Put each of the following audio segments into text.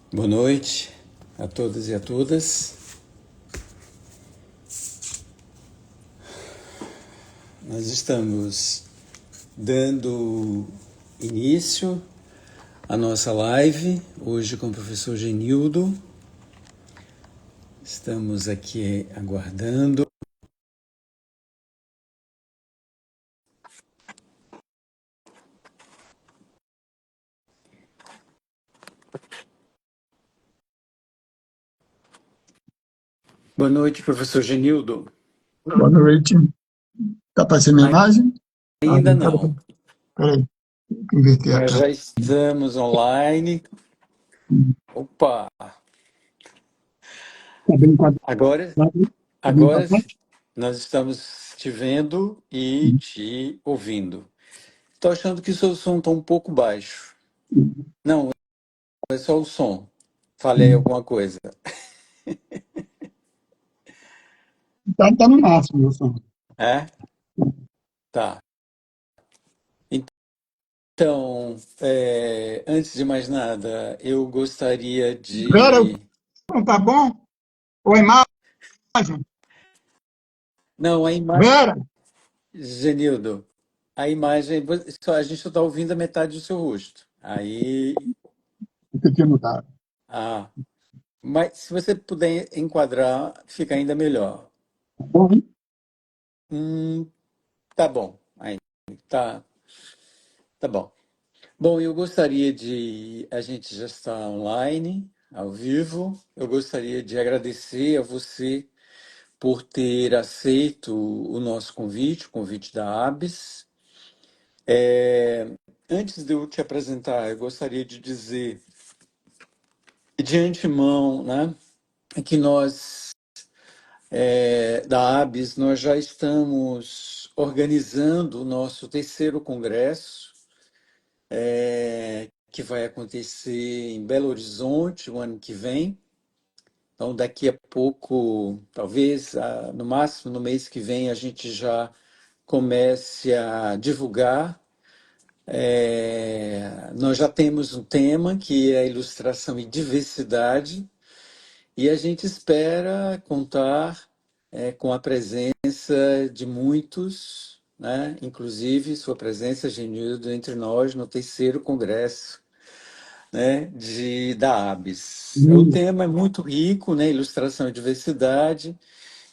Boa noite a todos e a todas. Nós estamos dando início à nossa live, hoje com o professor Genildo. Estamos aqui aguardando. Boa noite, professor Genildo. Boa noite. Está aparecendo minha imagem? Ainda não, Peraí, tem que inverter a mas já tela. estamos online. Opa! Está bem enquadrado? Agora, Está bem agora enquadrado? nós estamos te vendo e te ouvindo. Estou achando que o seu som está um pouco baixo. Não, é só o som. Falei alguma coisa. Tá no máximo, meu som. É? Tá. Então, antes de mais nada, eu gostaria Vera, de. não tá bom? Ou a imagem? Não, a imagem. Vera, Genildo, a imagem. A gente só está ouvindo a metade do seu rosto. Aí. o que tinha mudado? Ah, mas se você puder enquadrar, fica ainda melhor. Tá bom, hein? Tá bom. Aí, tá, tá bom. Bom, eu gostaria de. A gente já está online, ao vivo. Eu gostaria de agradecer a você por ter aceito o nosso convite, o convite da ABS. Antes de eu te apresentar, eu gostaria de dizer de antemão, né, que nós, da ABS, nós já estamos organizando o nosso terceiro congresso, que vai acontecer em Belo Horizonte o ano que vem. Então, daqui a pouco, talvez, no máximo no mês que vem, a gente já comece a divulgar. Nós já temos um tema que é ilustração e diversidade, e a gente espera contar com a presença de muitos, né? Inclusive sua presença, Genildo, entre nós no terceiro congresso, né, da ABS. O tema é muito rico, né? Ilustração e diversidade.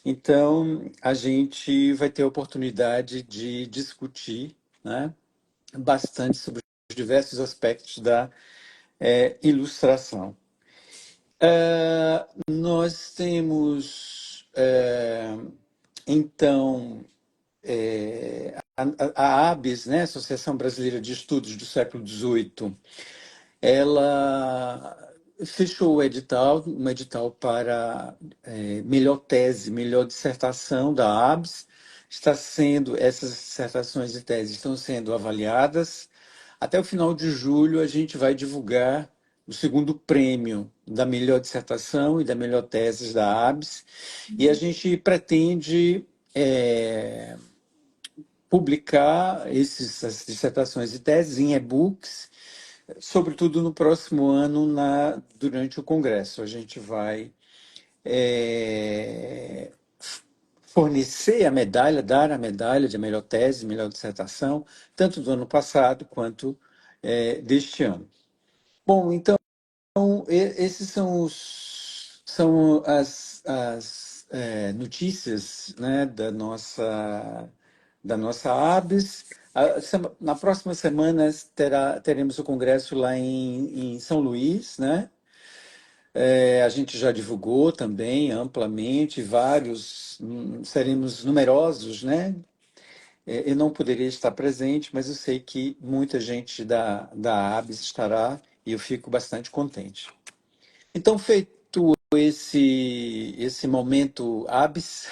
Então, a gente vai ter a oportunidade de discutir, né, bastante sobre os diversos aspectos da ilustração. Nós temos, então, a ABES, né, Associação Brasileira de Estudos do Século XVIII, ela fechou o edital, um edital para melhor tese, melhor dissertação da ABS. Essas dissertações e teses estão sendo avaliadas. Até o final de julho, a gente vai divulgar o segundo prêmio da melhor dissertação e da melhor tese da ABS. E a gente pretende publicar essas dissertações e teses em e-books, sobretudo no próximo ano, durante o Congresso. A gente vai fornecer a medalha, dar a medalha de melhor tese, melhor dissertação, tanto do ano passado quanto deste ano. Bom, então, esses são as notícias, né, da nossa ABS. Na próxima semana teremos o congresso lá em São Luís, né? A gente já divulgou também amplamente, seremos numerosos, né? Eu não poderia estar presente, mas eu sei que muita gente da ABS estará e eu fico bastante contente. Então, feito esse momento ABS,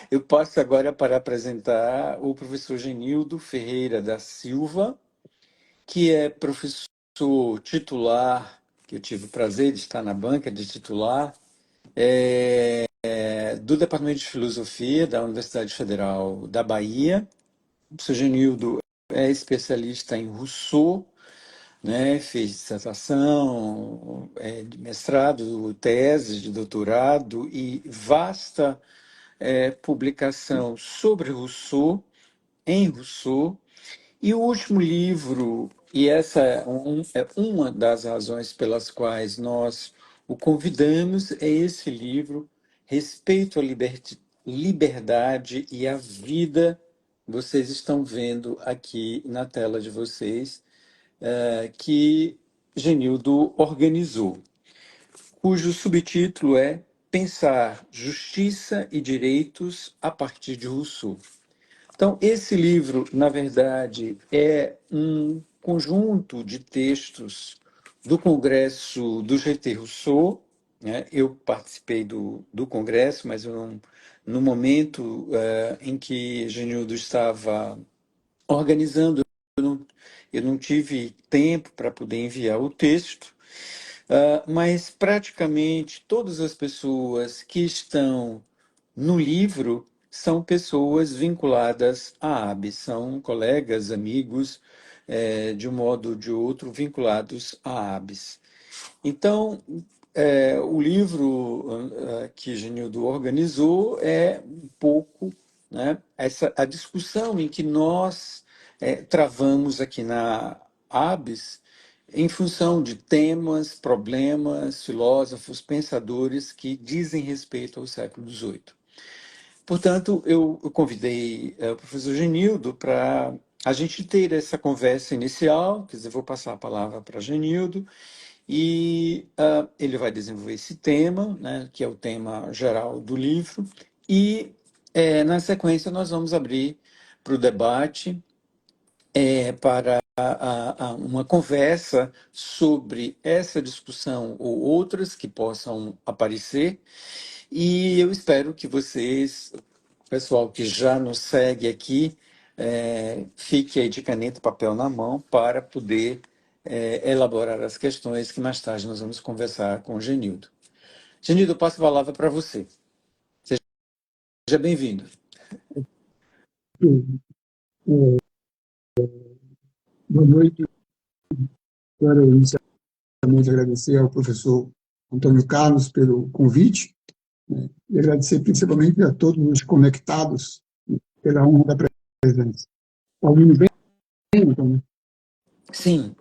eu passo agora para apresentar o professor Genildo Ferreira da Silva, que é professor titular, que eu tive o prazer de estar na banca de titular, do Departamento de Filosofia da Universidade Federal da Bahia. O professor Genildo é especialista em Rousseau, né? Fez dissertação, de mestrado, tese de doutorado e vasta publicação sobre Rousseau, em Rousseau. E o último livro, e essa é uma das razões pelas quais nós o convidamos, é esse livro, Respeito à Liberdade e à Vida. Vocês estão vendo aqui na tela de vocês, que Genildo organizou, cujo subtítulo é Pensar Justiça e Direitos a partir de Rousseau. Então, esse livro, na verdade, é um conjunto de textos do Congresso do GT Rousseau, né? Eu participei do Congresso, mas eu não, no momento em que Genildo estava organizando, eu não tive tempo para poder enviar o texto, mas praticamente todas as pessoas que estão no livro são pessoas vinculadas à AB, são colegas, amigos, de um modo ou de outro, vinculados à ABS. Então, o livro que Genildo organizou é um pouco, né, a discussão em que nós travamos aqui na ABS em função de temas, problemas, filósofos, pensadores que dizem respeito ao século XVIII. Portanto, eu convidei o professor Genildo para a gente ter essa conversa inicial, quer dizer, vou passar a palavra para Genildo, e ele vai desenvolver esse tema, né, que é o tema geral do livro, e na sequência nós vamos abrir para o debate, para uma conversa sobre essa discussão ou outras que possam aparecer, e eu espero que vocês, pessoal que já nos segue aqui, fique aí de caneta e papel na mão para poder elaborar as questões que mais tarde nós vamos conversar com o Genildo. Genildo, eu passo a palavra para você. Seja bem-vindo. Boa noite. Quero inicialmente agradecer ao professor Antônio Carlos pelo convite, né, e agradecer principalmente a todos os conectados pela honra da presença. Está ouvindo bem, então, né? Sim.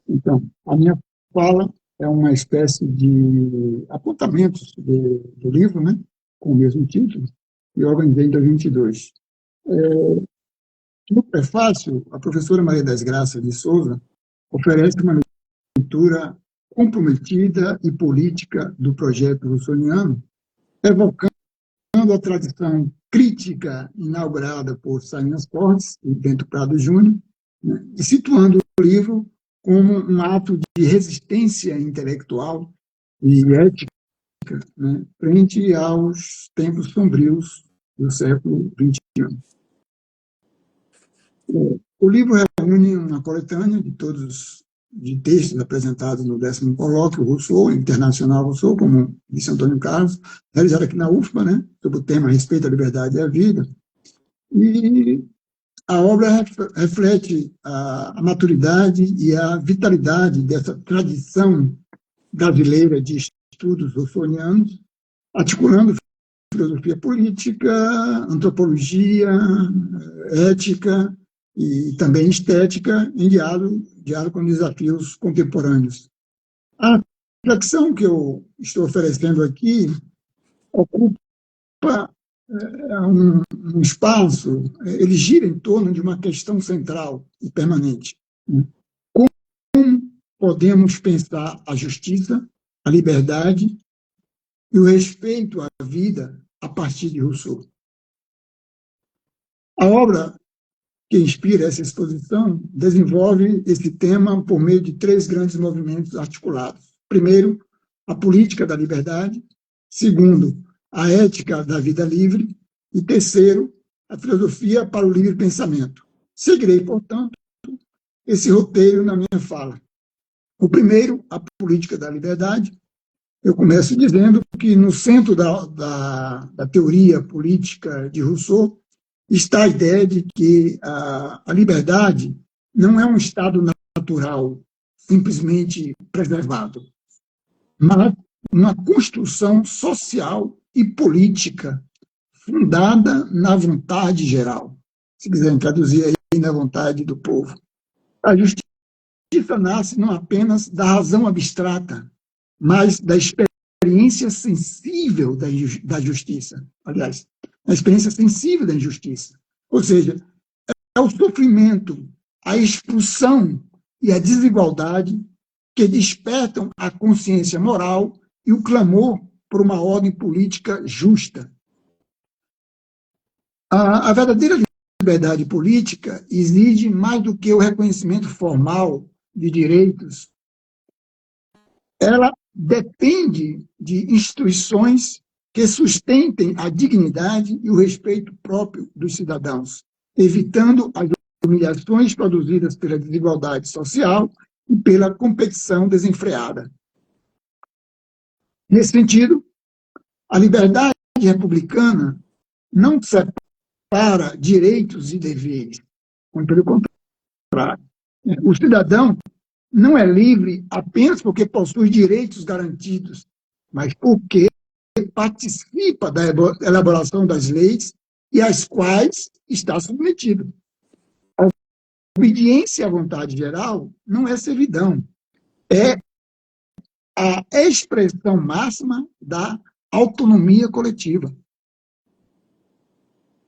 Então, a minha fala é uma espécie de apontamentos do livro, né, com o mesmo título, que eu organizei em 2022. No prefácio, a professora Maria das Graças de Souza oferece uma leitura comprometida e política do projeto russoniano, evocando a tradição crítica inaugurada por Salinas Cortes e Bento Prado Júnior, né, e situando o livro como um ato de resistência intelectual e ética, né, frente aos tempos sombrios do século XXI. O livro reúne uma coletânea de textos apresentados no 10º colóquio Rousseau, Internacional Rousseau, como disse Antônio Carlos, realizado aqui na UFBA, né, sobre o tema Respeito à Liberdade e à Vida. E a obra reflete a maturidade e a vitalidade dessa tradição brasileira de estudos rousseauianos, articulando filosofia política, antropologia, ética e também estética em diálogo com desafios contemporâneos. A reflexão que eu estou oferecendo aqui ocupa um espaço, ele gira em torno de uma questão central e permanente. Como podemos pensar a justiça, a liberdade e o respeito à vida a partir de Rousseau? A obra que inspira essa exposição desenvolve esse tema por meio de 3 grandes movimentos articulados. Primeiro, a política da liberdade. Segundo, a ética da vida livre. E terceiro, a filosofia para o livre pensamento. Seguirei, portanto, esse roteiro na minha fala. O primeiro, a política da liberdade. Eu começo dizendo que no centro da teoria política de Rousseau está a ideia de que a liberdade não é um estado natural simplesmente preservado, mas uma construção social e política fundada na vontade geral. Se quiserem traduzir aí, na vontade do povo. A justiça nasce não apenas da razão abstrata, mas da experiência sensível da justiça. Aliás, da experiência sensível da injustiça. Ou seja, é o sofrimento, a expulsão e a desigualdade que despertam a consciência moral e o clamor por uma ordem política justa. A verdadeira liberdade política exige mais do que o reconhecimento formal de direitos. Ela depende de instituições que sustentem a dignidade e o respeito próprio dos cidadãos, evitando as humilhações produzidas pela desigualdade social e pela competição desenfreada. Nesse sentido, a liberdade republicana não separa direitos e deveres, muito pelo contrário. O cidadão não é livre apenas porque possui direitos garantidos, mas porque participa da elaboração das leis e às quais está submetido. A obediência à vontade geral não é servidão, é a expressão máxima da autonomia coletiva.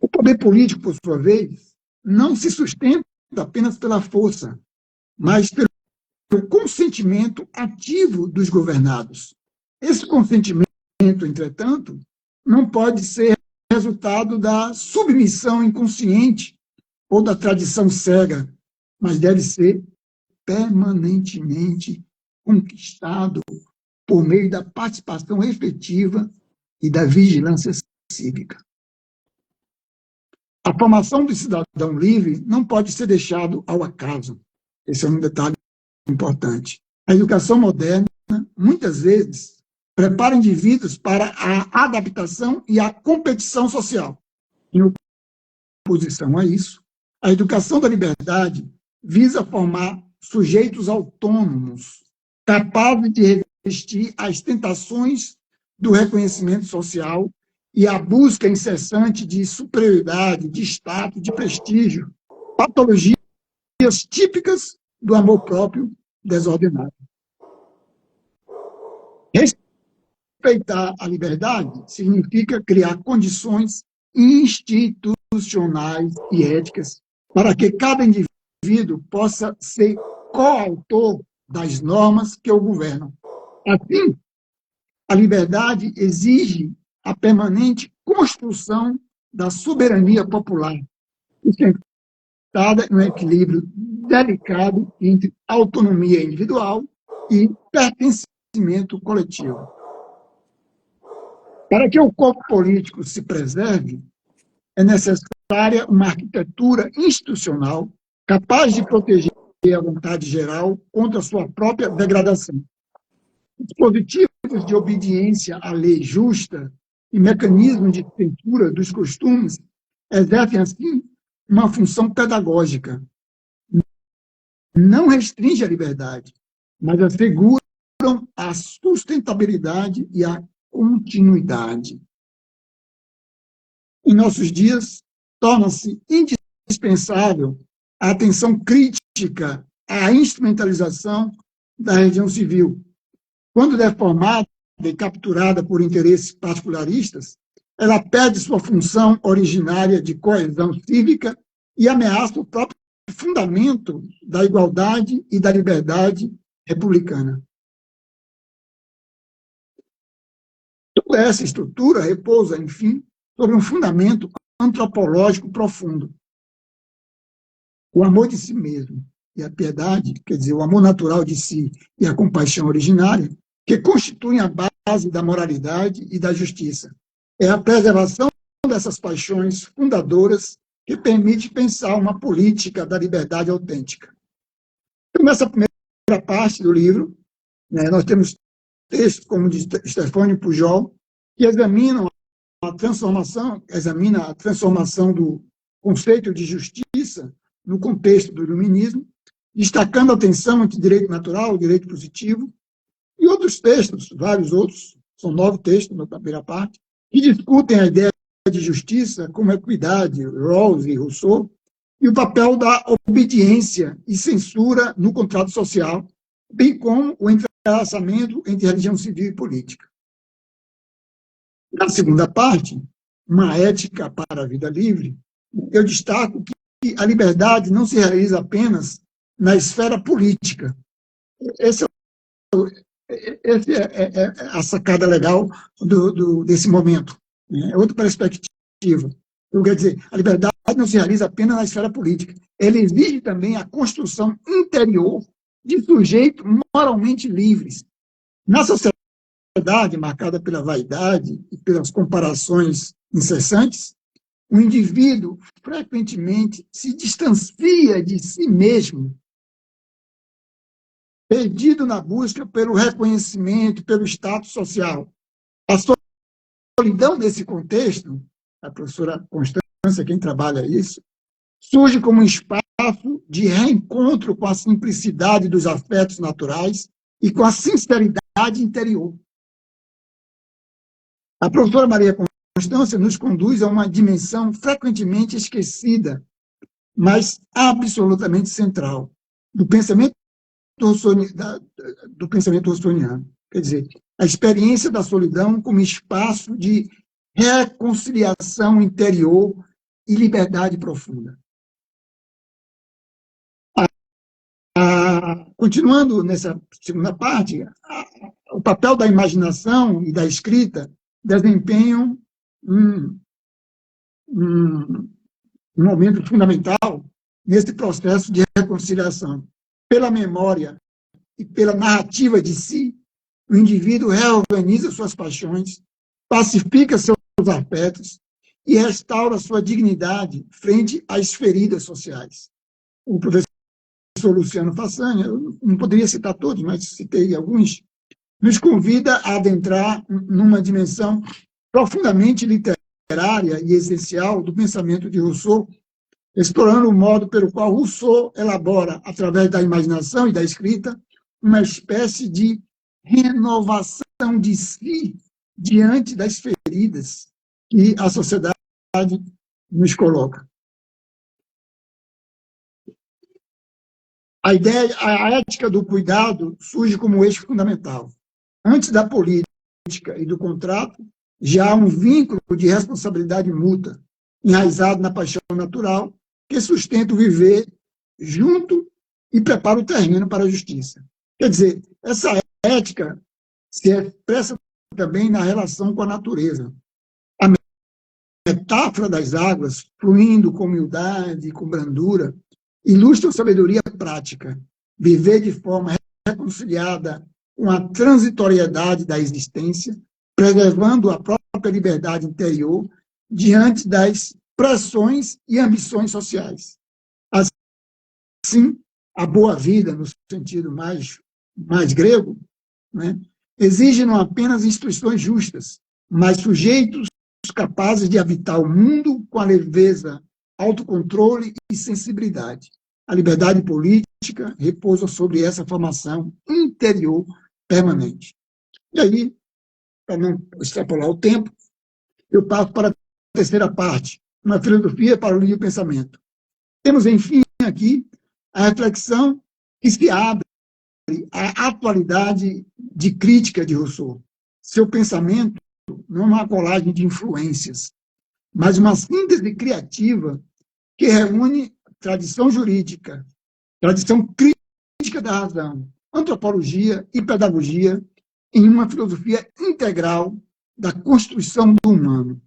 O poder político, por sua vez, não se sustenta apenas pela força, mas pelo consentimento ativo dos governados. Esse consentimento, entretanto, não pode ser resultado da submissão inconsciente ou da tradição cega, mas deve ser permanentemente conquistado por meio da participação efetiva e da vigilância cívica. A formação do cidadão livre não pode ser deixado ao acaso. Esse é um detalhe importante. A educação moderna, muitas vezes, prepara indivíduos para a adaptação e a competição social. Em oposição a isso, a educação da liberdade visa formar sujeitos autônomos, capazes de resistir às tentações do reconhecimento social e à busca incessante de superioridade, de status, de prestígio, patologias típicas do amor próprio desordenado. Respeitar a liberdade significa criar condições institucionais e éticas para que cada indivíduo possa ser coautor das normas que o governam. Assim, a liberdade exige a permanente construção da soberania popular, sustentada em um equilíbrio delicado entre autonomia individual e pertencimento coletivo. Para que o corpo político se preserve, é necessária uma arquitetura institucional capaz de proteger a vontade geral contra sua própria degradação. Dispositivos de obediência à lei justa e mecanismos de censura dos costumes exercem, assim, uma função pedagógica. Não restringe a liberdade, mas asseguram a sustentabilidade e a continuidade. Em nossos dias, torna-se indispensável a atenção crítica à instrumentalização da região civil. Quando deformada e capturada por interesses particularistas, ela perde sua função originária de coesão cívica e ameaça o próprio fundamento da igualdade e da liberdade republicana. Toda essa estrutura repousa, enfim, sobre um fundamento antropológico profundo. O amor de si mesmo e a piedade, quer dizer, o amor natural de si e a compaixão originária, que constituem a base da moralidade e da justiça. É a preservação dessas paixões fundadoras que permite pensar uma política da liberdade autêntica. Então, nessa primeira parte do livro, nós temos textos como de Stefânio Pujol, que examina a transformação do conceito de justiça no contexto do iluminismo, destacando a tensão entre direito natural e direito positivo, e outros textos, vários outros, são 9 textos na primeira parte, que discutem a ideia de justiça como equidade, Rawls e Rousseau, e o papel da obediência e censura no contrato social, bem como o entrelaçamento entre religião civil e política. Na segunda parte, uma ética para a vida livre, eu destaco que a liberdade não se realiza apenas na esfera política. Essa é a sacada legal desse momento. É outra perspectiva. Eu quero dizer, a liberdade não se realiza apenas na esfera política. Ela exige também a construção interior de sujeitos moralmente livres. Na sociedade marcada pela vaidade e pelas comparações incessantes, o indivíduo frequentemente se distancia de si mesmo, perdido na busca pelo reconhecimento, pelo status social. A solidão desse contexto, a professora Constância, quem trabalha isso, surge como um espaço de reencontro com a simplicidade dos afetos naturais e com a sinceridade interior. A professora Maria Constância nos conduz a uma dimensão frequentemente esquecida, mas absolutamente central, do pensamento russoniano. Quer dizer, a experiência da solidão como espaço de reconciliação interior e liberdade profunda. Continuando nessa segunda parte, o papel da imaginação e da escrita desempenham um momento fundamental nesse processo de reconciliação. Pela memória e pela narrativa de si, o indivíduo reorganiza suas paixões, pacifica seus afetos e restaura sua dignidade frente às feridas sociais. O professor Luciano Façanha, eu não poderia citar todos, mas citei alguns, nos convida a adentrar numa dimensão profundamente literária e essencial do pensamento de Rousseau, explorando o modo pelo qual Rousseau elabora, através da imaginação e da escrita, uma espécie de renovação de si diante das feridas que a sociedade nos coloca. A ética do cuidado surge como eixo fundamental. Antes da política e do contrato, já há um vínculo de responsabilidade mútua, enraizado na paixão natural, que sustenta o viver junto e prepara o terreno para a justiça. Quer dizer, essa ética se expressa também na relação com a natureza. A metáfora das águas, fluindo com humildade e com brandura, ilustra a sabedoria prática, viver de forma reconciliada com a transitoriedade da existência, preservando a própria liberdade interior diante das pressões e ambições sociais. Assim, a boa vida, no sentido mais grego, né, exige não apenas instituições justas, mas sujeitos capazes de habitar o mundo com a leveza, autocontrole e sensibilidade. A liberdade política repousa sobre essa formação interior permanente. E aí, para não extrapolar o tempo, eu passo para a terceira parte, uma filosofia para o livre pensamento. Temos, enfim, aqui a reflexão que se abre à atualidade de crítica de Rousseau. Seu pensamento não é uma colagem de influências, mas uma síntese criativa que reúne tradição jurídica, tradição crítica da razão, antropologia e pedagogia em uma filosofia integral da construção do humano.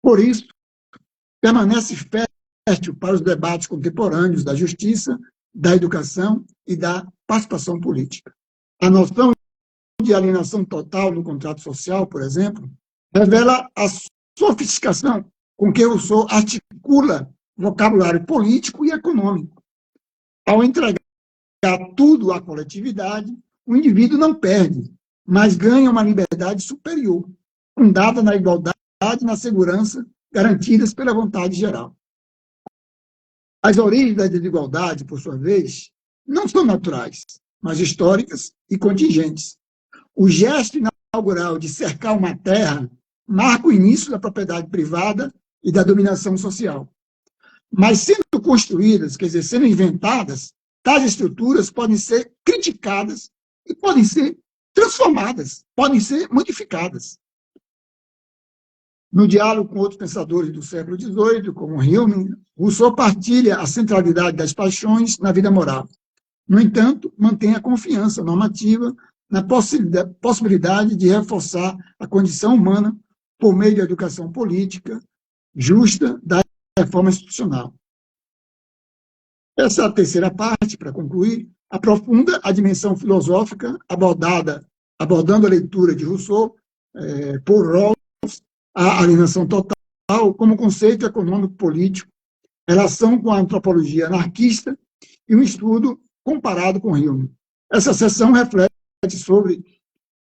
Por isso, permanece fértil para os debates contemporâneos da justiça, da educação e da participação política. A noção de alienação total no contrato social, por exemplo, revela a sofisticação com que Rousseau articula vocabulário político e econômico. Ao entregar tudo à coletividade, o indivíduo não perde, mas ganha uma liberdade superior, fundada na igualdade e na segurança garantidas pela vontade geral. As origens da desigualdade, por sua vez, não são naturais, mas históricas e contingentes. O gesto inaugural de cercar uma terra marca o início da propriedade privada e da dominação social. Mas sendo construídas, quer dizer, sendo inventadas, tais estruturas podem ser criticadas e podem ser transformadas, podem ser modificadas. No diálogo com outros pensadores do século XVIII, como Hume, Rousseau partilha a centralidade das paixões na vida moral. No entanto, mantém a confiança normativa na possibilidade de reforçar a condição humana por meio da educação política justa da reforma institucional. Essa terceira parte, para concluir, aprofunda a dimensão filosófica abordando a leitura de Rousseau por Rawls, a alienação total como conceito econômico-político, relação com a antropologia anarquista e um estudo comparado com Hume. Essa seção reflete sobre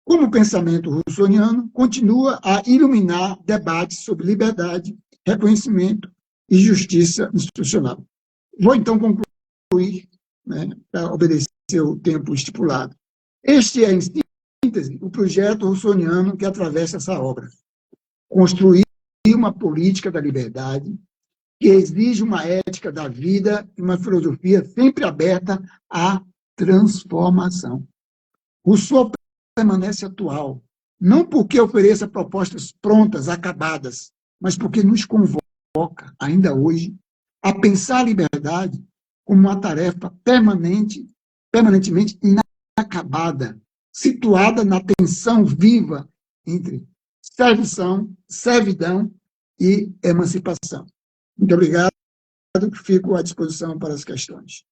como o pensamento russoniano continua a iluminar debates sobre liberdade, reconhecimento e justiça institucional. Vou, então, concluir, para obedecer o tempo estipulado. Este é, em síntese, o projeto russoniano que atravessa essa obra. Construir uma política da liberdade que exige uma ética da vida e uma filosofia sempre aberta à transformação. Rousseau permanece atual, não porque ofereça propostas prontas, acabadas, mas porque nos convoca, ainda hoje, a pensar a liberdade como uma tarefa permanentemente inacabada, situada na tensão viva entre servidão e emancipação. Muito obrigado, fico à disposição para as questões.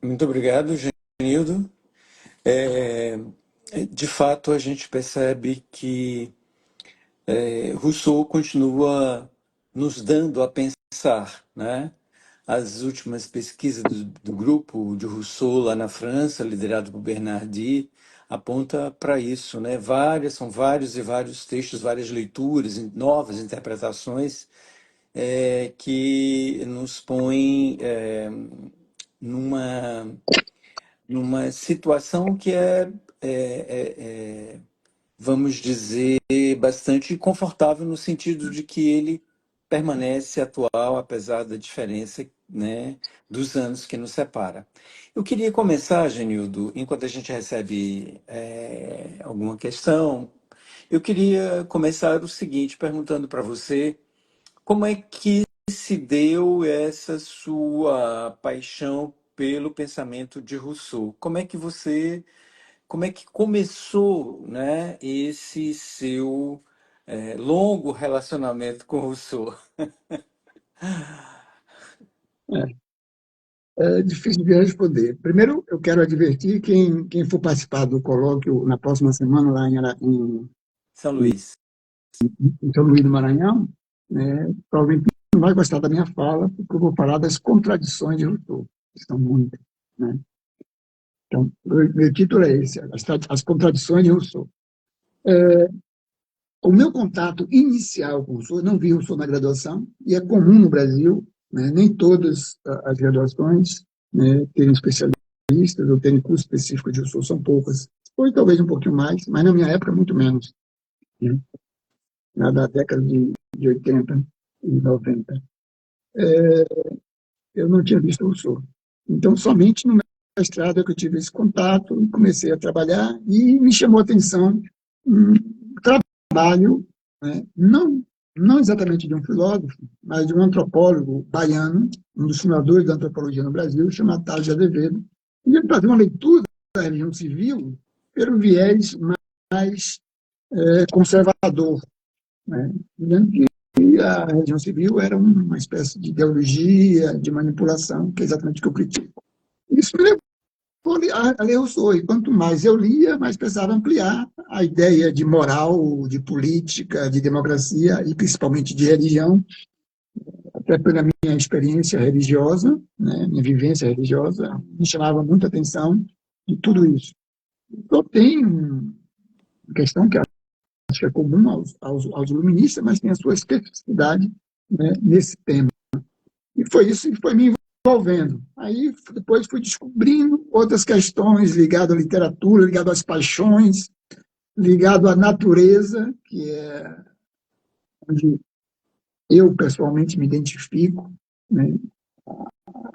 Muito obrigado, Genildo. De fato, a gente percebe que Rousseau continua nos dando a pensar, né? As últimas pesquisas do grupo de Rousseau lá na França, liderado por Bernardi, aponta para isso, né? São vários e vários textos, várias leituras, novas interpretações que nos põem numa situação que vamos dizer, bastante confortável no sentido de que ele permanece atual, apesar da diferença, né, dos anos que nos separa. Eu queria começar, Genildo, enquanto a gente recebe alguma questão, eu queria começar o seguinte, perguntando para você como é que se deu essa sua paixão pelo pensamento de Rousseau? Como é que começou, né, esse seu longo relacionamento com Rousseau? É difícil de responder. Primeiro, eu quero advertir quem for participar do colóquio na próxima semana lá São Luís. em São Luís do Maranhão, provavelmente não vai gostar da minha fala, porque eu vou falar das contradições de Rousseau, que são muitas. Né? Então, meu título é esse, as contradições de Rousseau. O meu contato inicial com Rousseau, eu não vi Rousseau na graduação, e é comum no Brasil, né, nem todas as graduações terem especialistas ou terem curso específico de Rousseau, são poucas. Hoje talvez um pouquinho mais, mas na minha época muito menos. Né? Na década de 80 e 90. Eu não tinha visto Rousseau. Então, somente no mestrado é que eu tive esse contato, e comecei a trabalhar, e me chamou a atenção um trabalho, não exatamente de um filósofo, mas de um antropólogo baiano, um dos fundadores da antropologia no Brasil, chamado Tales de Azevedo, e ele fazia uma leitura da religião civil pelo viés mais conservador, dizendo que a religião civil era uma espécie de ideologia, de manipulação, que é exatamente o que eu critico. Isso me levou a ler Rousseau, e quanto mais eu lia, mais precisava ampliar a ideia de moral, de política, de democracia e principalmente de religião, até pela minha experiência religiosa, minha vivência religiosa, me chamava muita atenção de tudo isso. Então, tem uma questão que acho que é comum aos iluministas, mas tem a sua especificidade nesse tema. E foi isso que foi me desenvolvendo. Aí depois fui descobrindo outras questões ligadas à literatura, ligado às paixões, ligado à natureza, que é onde eu pessoalmente me identifico, né?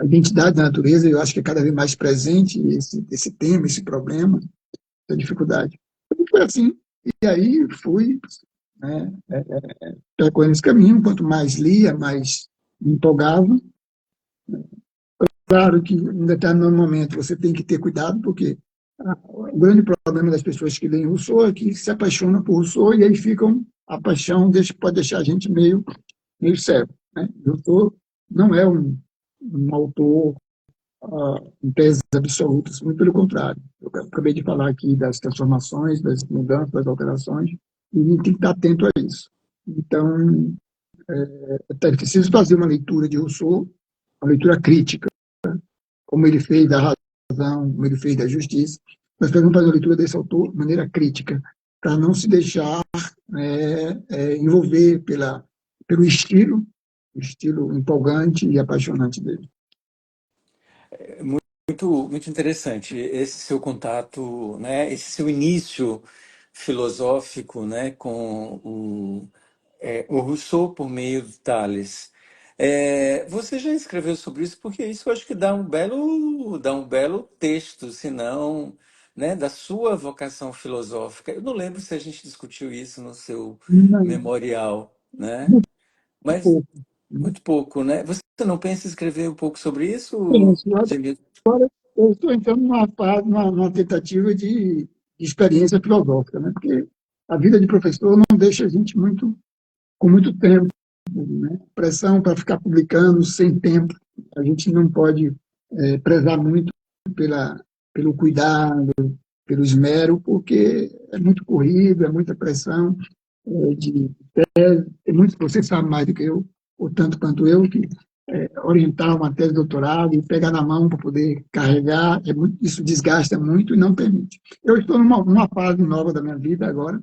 A identidade da natureza, eu acho que é cada vez mais presente esse tema, esse problema, essa dificuldade. E foi assim, e aí fui, né, percorrendo esse caminho, quanto mais lia, mais me empolgava. Claro que em determinado momento você tem que ter cuidado, porque o grande problema das pessoas que leem Rousseau é que se apaixonam por Rousseau e aí ficam, a paixão pode deixar a gente meio cego. Né? Rousseau não é um autor em teses absolutas, muito pelo contrário. Eu acabei de falar aqui das transformações, das mudanças, das alterações, e a gente tem que estar atento a isso. Então, é preciso fazer uma leitura de Rousseau, uma leitura crítica, como ele fez da razão, como ele fez da justiça, mas precisamos fazer a leitura desse autor de maneira crítica, para não se deixar envolver pelo o estilo empolgante e apaixonante dele. Muito interessante esse seu contato, né? Esse seu início filosófico, né? Com o Rousseau por meio de Tales. Você já escreveu sobre isso? Porque isso eu acho que dá um belo texto, se não, né? Da sua vocação filosófica. Eu não lembro se a gente discutiu isso no seu Muito memorial, né? Mas pouco. muito pouco, né? Você não pensa em escrever um pouco sobre isso, Penso, Gemilton? agora eu estou entrando numa fase, numa tentativa de experiência filosófica, né? Porque a vida de professor não deixa a gente com muito tempo, né? Pressão para ficar publicando sem tempo. A gente não pode prezar muito pela, pelo cuidado, pelo esmero, porque é muito corrido, é muita pressão de tese. Tem muitos, você sabe mais do que eu, ou tanto quanto eu, que orientar uma tese de doutorado e pegar na mão para poder carregar, isso desgasta muito e não permite. Eu estou numa fase nova da minha vida agora,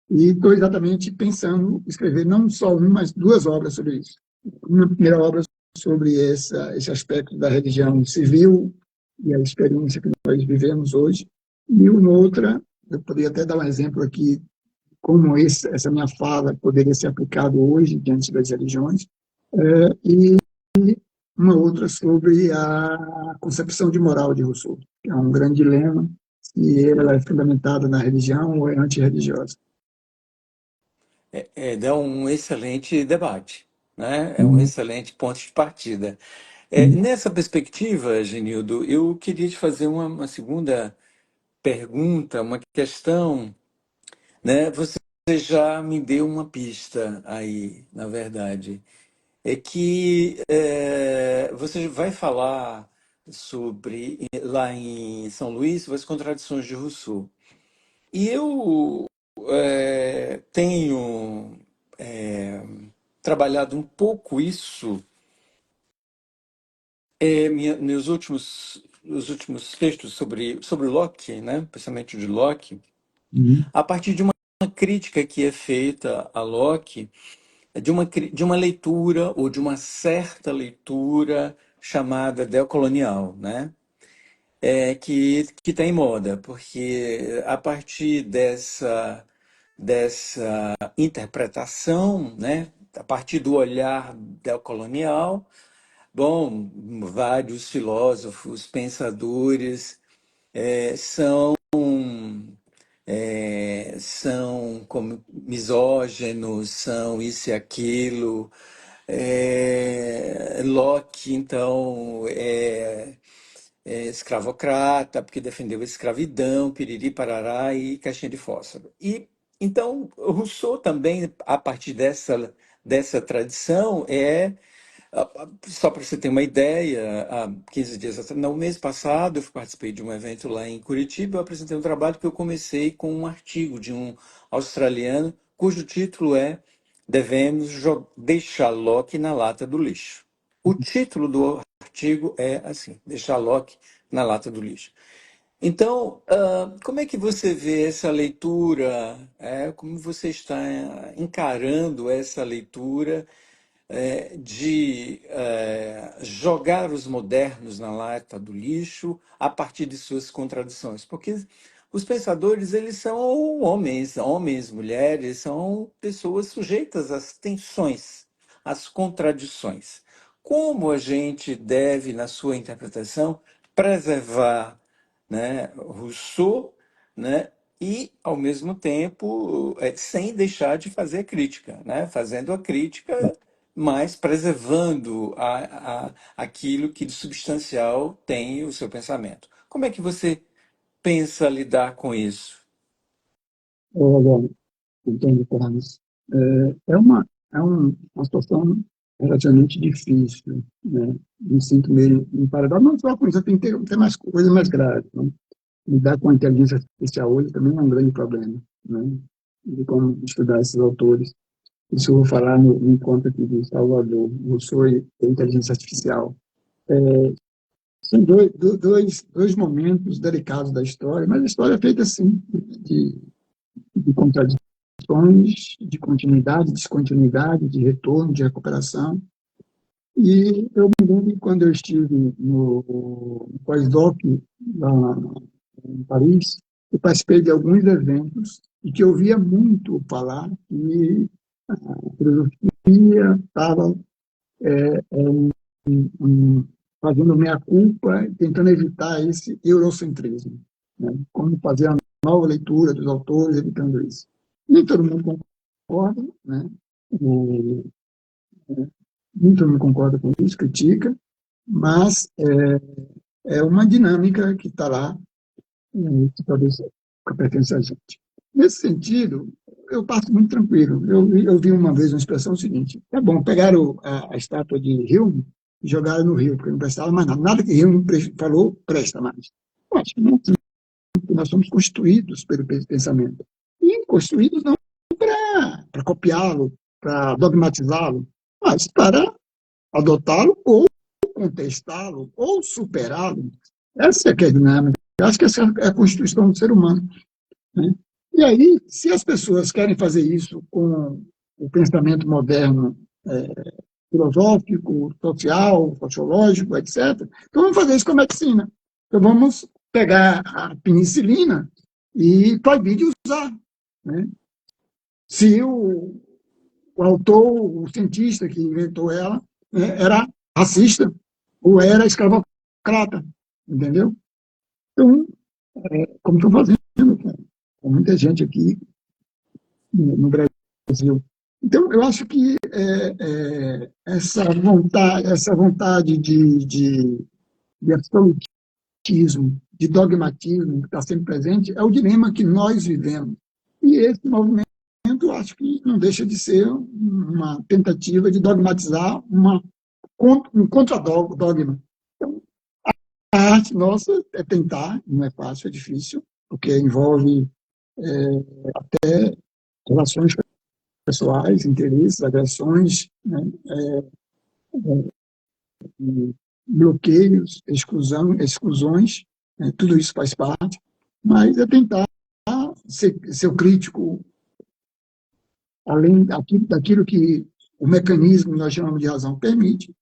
e estou exatamente pensando em escrever não só uma, mas duas obras sobre isso. Uma primeira obra sobre esse aspecto da religião civil e a experiência que nós vivemos hoje, e uma outra, eu poderia até dar um exemplo aqui, como essa minha fala poderia ser aplicada hoje diante das religiões, e uma outra sobre a concepção de moral de Rousseau, que é um grande dilema, se ela é fundamentada na religião ou é antirreligiosa. Dá um excelente debate, né? É um Uhum. excelente ponto de partida. Uhum. Nessa perspectiva, Genildo, eu queria te fazer uma segunda pergunta, uma questão, né? Você já me deu uma pista aí, na verdade. É que você vai falar sobre, lá em São Luís, sobre as contradições de Rousseau. E eu tenho trabalhado um pouco isso nos últimos textos sobre Locke, né? Principalmente de Locke, Uhum. a partir de uma crítica que é feita a Locke, de uma leitura ou de uma certa leitura chamada decolonial, né? Que está em moda, porque a partir dessa interpretação, né? A partir do olhar decolonial, bom, vários filósofos, pensadores são como misóginos, são isso e aquilo. Locke, então, é escravocrata, porque defendeu a escravidão, piriri, parará e caixinha de fósforo. E então, Rousseau também, a partir dessa tradição, só para você ter uma ideia, há 15 dias atrás, no mês passado, eu participei de um evento lá em Curitiba, eu apresentei um trabalho que eu comecei com um artigo de um australiano, cujo título é Devemos deixar Locke na lata do lixo. O título do artigo é assim, deixar Locke na lata do lixo. Então, como é que você vê essa leitura? Como você está encarando essa leitura? de jogar os modernos na lata do lixo a partir de suas contradições, porque os pensadores eles são homens, mulheres, são pessoas sujeitas às tensões, às contradições. Como a gente deve, na sua interpretação, preservar, né, Rousseau, né, e, ao mesmo tempo, sem deixar de fazer crítica, né? Fazendo a crítica, mas preservando aquilo que de substancial tem o seu pensamento. Como é que você pensa lidar com isso? Olha, entendo, Carlos. Uma situação relativamente difícil, né? Me sinto meio em paradoxo, não só com isso, tem que ter mais coisas mais graves, né? Lidar com a inteligência artificial hoje também é um grande problema, né? De como estudar esses autores. Isso eu vou falar no encontro aqui de Salvador, Rousseau e a inteligência artificial. São dois momentos delicados da história, mas a história é feita assim, de contradições, de continuidade, descontinuidade, de retorno, de recuperação. E eu me lembro quando eu estive no pós-doc, lá em Paris, eu participei de alguns eventos e que eu ouvia muito falar que a filosofia estava fazendo meia-culpa, tentando evitar esse eurocentrismo, né? Como fazer a nova leitura dos autores, evitando isso. Nem todo mundo concorda, né? O, Nem todo mundo concorda com isso, critica, mas é uma dinâmica que está lá, que talvez pertence a gente. Nesse sentido, eu passo muito tranquilo. Eu vi uma vez uma expressão seguinte: é bom, pegaram a estátua de Hume e jogaram no rio, porque não prestava mais nada. Nada que Hume falou presta mais. Eu acho que não, nós somos constituídos pelo pensamento. E constituídos não para copiá-lo, para dogmatizá-lo, mas para adotá-lo ou contestá-lo ou superá-lo. Essa é que é a dinâmica. Eu acho que essa é a constituição do ser humano, né? E aí, se as pessoas querem fazer isso com o pensamento moderno, filosófico, social, sociológico, etc., então vamos fazer isso com a medicina. Então vamos pegar a penicilina e proibir de usar, né? Se o autor, o cientista que inventou ela, né, era racista ou era escravocrata, entendeu? Então, como estou fazendo com muita gente aqui no Brasil. Então, eu acho que essa vontade de absolutismo, de dogmatismo que está sempre presente, é o dilema que nós vivemos. E esse movimento, eu acho que não deixa de ser uma tentativa de dogmatizar um contra-dogma. Então, a arte nossa é tentar, não é fácil, é difícil, porque envolve relações pessoais, interesses, agressões, né, bloqueios, exclusões, né, tudo isso faz parte, mas é tentar ser o crítico, além daquilo que o mecanismo que nós chamamos de razão permite,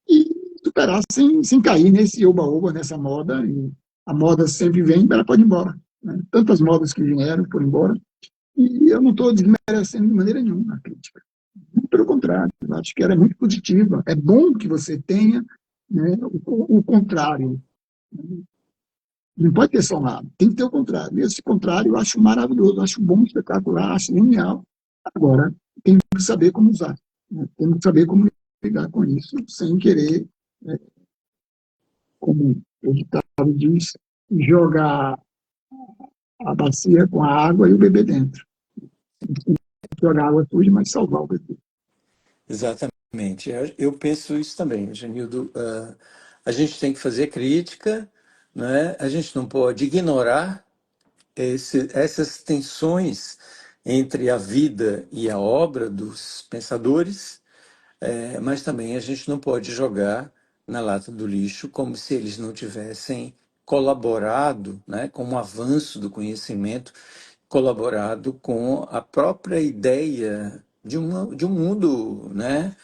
e superar sem cair nesse oba-oba, nessa moda, e a moda sempre vem, ela pode ir embora. Né? Tantas modas que vieram, foram embora, e eu não estou desmerecendo de maneira nenhuma a crítica. Pelo contrário, eu acho que ela é muito positiva. É bom que você tenha, né, o contrário. Não pode ter só um lado, tem que ter o contrário. E esse contrário eu acho maravilhoso, acho bom, espetacular, acho genial. Agora, tem que saber como usar, né? Tem que saber como lidar com isso, sem querer, né, como o ditado diz, jogar a bacia com a água e o bebê dentro. Jogar água suja, mas salvar o bebê. Exatamente. Eu penso isso também, Genildo. A gente tem que fazer crítica, né? A gente não pode ignorar essas tensões entre a vida e a obra dos pensadores, mas também a gente não pode jogar na lata do lixo como se eles não tivessem colaborado, né, com o avanço do conhecimento, colaborado com a própria ideia de um mundo, né,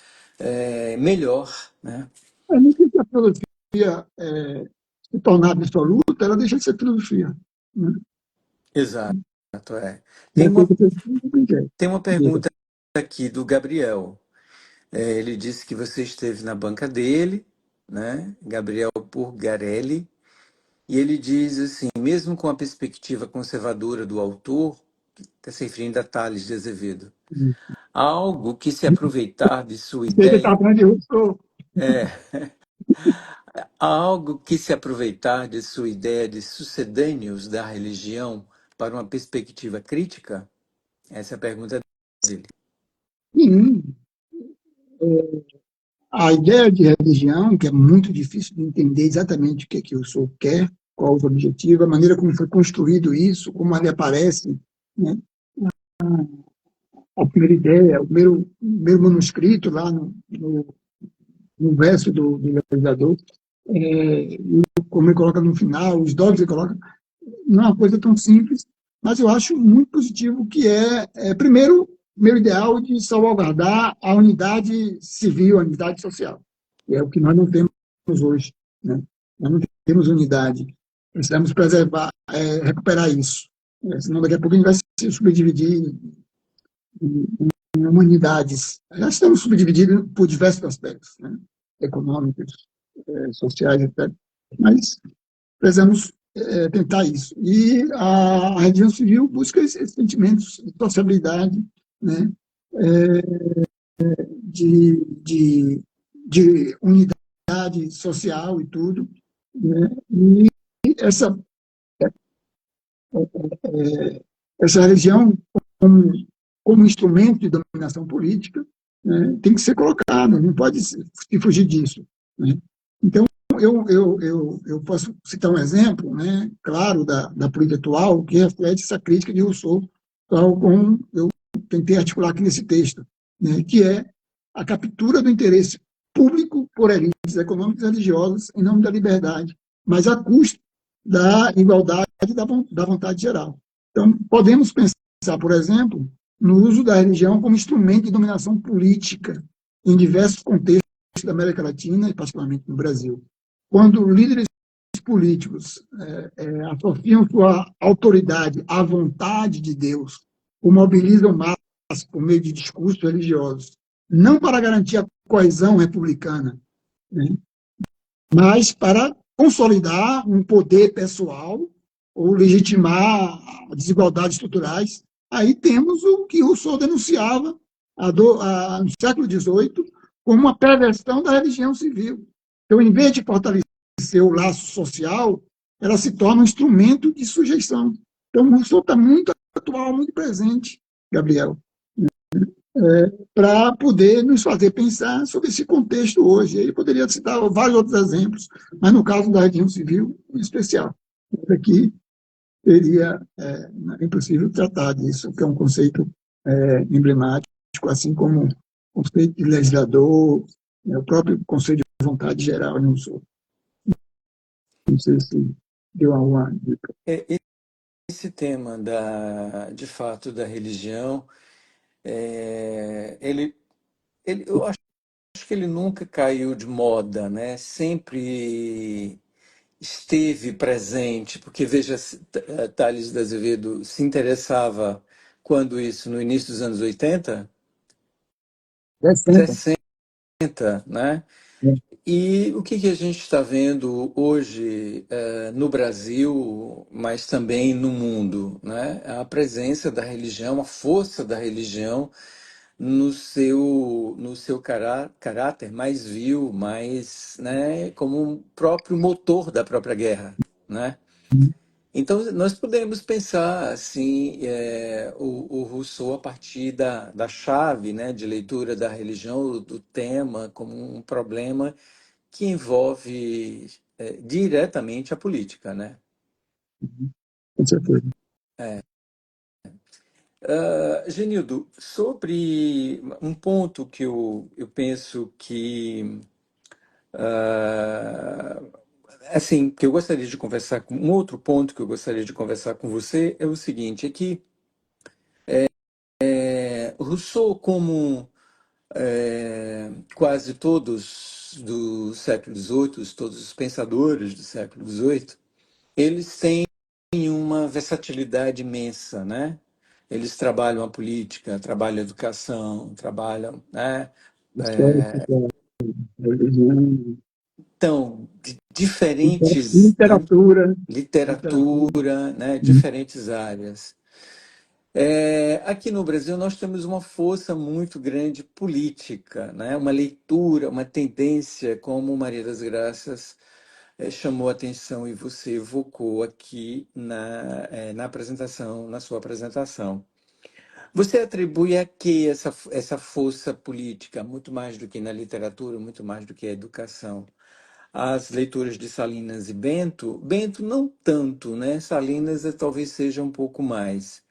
melhor, né? Nem que a filosofia se tornar absoluta, ela deixa de ser filosofia. Né? Exato, é. É Tem aquilo uma, que você quer. tem uma Diga. pergunta aqui do Gabriel. Ele disse que você esteve na banca dele, né? Gabriel Purgarelli, e ele diz assim, mesmo com a perspectiva conservadora do autor, está se referindo a Tales de Azevedo, há algo que se aproveitar de sua Você está ideia, falando de Rousseau. é, há algo que se aproveitar de sua ideia de sucedâneos da religião para uma perspectiva crítica? Essa é a pergunta dele. Sim, a ideia de religião, que é muito difícil de entender exatamente o que o Rousseau quer, qual o objetivo, a maneira como foi construído isso, como ele aparece, né? A primeira ideia, o primeiro manuscrito lá no verso do legislador, é, como ele coloca no final, os dogmas ele coloca, não é uma coisa tão simples, mas eu acho muito positivo que primeiro, meu ideal de salvaguardar a unidade civil, a unidade social, que é o que nós não temos hoje. Né? Nós não temos unidade. Precisamos preservar, recuperar isso. Senão daqui a pouco a gente vai se subdividir em humanidades. Já estamos subdivididos por diversos aspectos, né? Econômicos, sociais, etc. Mas precisamos tentar isso. E a religião civil busca esses sentimentos de sociabilidade, né? De unidade social e tudo. Né? E essa, essa religião, como instrumento de dominação política, né, tem que ser colocada, não pode se fugir disso. Né? Então, eu posso citar um exemplo, né, claro, da política atual, que reflete essa crítica de Rousseau, tal como eu tentei articular aqui nesse texto, né, que é a captura do interesse público por elites econômicas e religiosas em nome da liberdade, mas a custo da igualdade e da vontade geral. Então, podemos pensar, por exemplo, no uso da religião como instrumento de dominação política em diversos contextos da América Latina e particularmente no Brasil. Quando líderes políticos associam sua autoridade à vontade de Deus, ou mobilizam massas por meio de discursos religiosos, não para garantir a coesão republicana, né, mas para consolidar um poder pessoal ou legitimar desigualdades estruturais. Aí temos o que Rousseau denunciava no século XVIII como uma perversão da religião civil. Então, em vez de fortalecer o laço social, ela se torna um instrumento de sujeição. Então, Rousseau está muito atual, muito presente, Gabriel, para poder nos fazer pensar sobre esse contexto hoje. Ele poderia citar vários outros exemplos, mas no caso da religião civil, em especial. Aqui seria impossível tratar disso, que é um conceito emblemático, assim como o conceito de legislador, o próprio conceito de vontade geral, não sei se deu alguma dica. Esse tema de fato da religião, eu acho que ele nunca caiu de moda, né? Sempre esteve presente, porque veja, Tales de Azevedo se interessava quando isso, no início dos anos 80, 60. 60, né? E o que a gente está vendo hoje no Brasil, mas também no mundo, né? A presença da religião, a força da religião no seu caráter mais vil, mais, né, como um próprio motor da própria guerra, né? Então, nós podemos pensar assim, o Rousseau a partir da chave, né, de leitura da religião, do tema, como um problema que envolve diretamente a política, né? Com certeza. Genildo, sobre um ponto que eu penso que ah, assim, que eu gostaria de conversar com um outro ponto que eu gostaria de conversar com você é o seguinte, é que Rousseau como quase todos do século XVIII, todos os pensadores do século XVIII, eles têm uma versatilidade imensa, né? Eles trabalham a política, trabalham a educação, trabalham, né? História, religião, Então, diferentes, né? literatura, literatura. Literatura, né? Diferentes áreas. Aqui no Brasil nós temos uma força muito grande política, né? Uma leitura, uma tendência, como Maria das Graças chamou a atenção e você evocou aqui na apresentação, na sua apresentação. Você atribui a que essa força política, muito mais do que na literatura, muito mais do que a educação? As leituras de Salinas e Bento, Bento não tanto, né? Salinas talvez seja um pouco mais.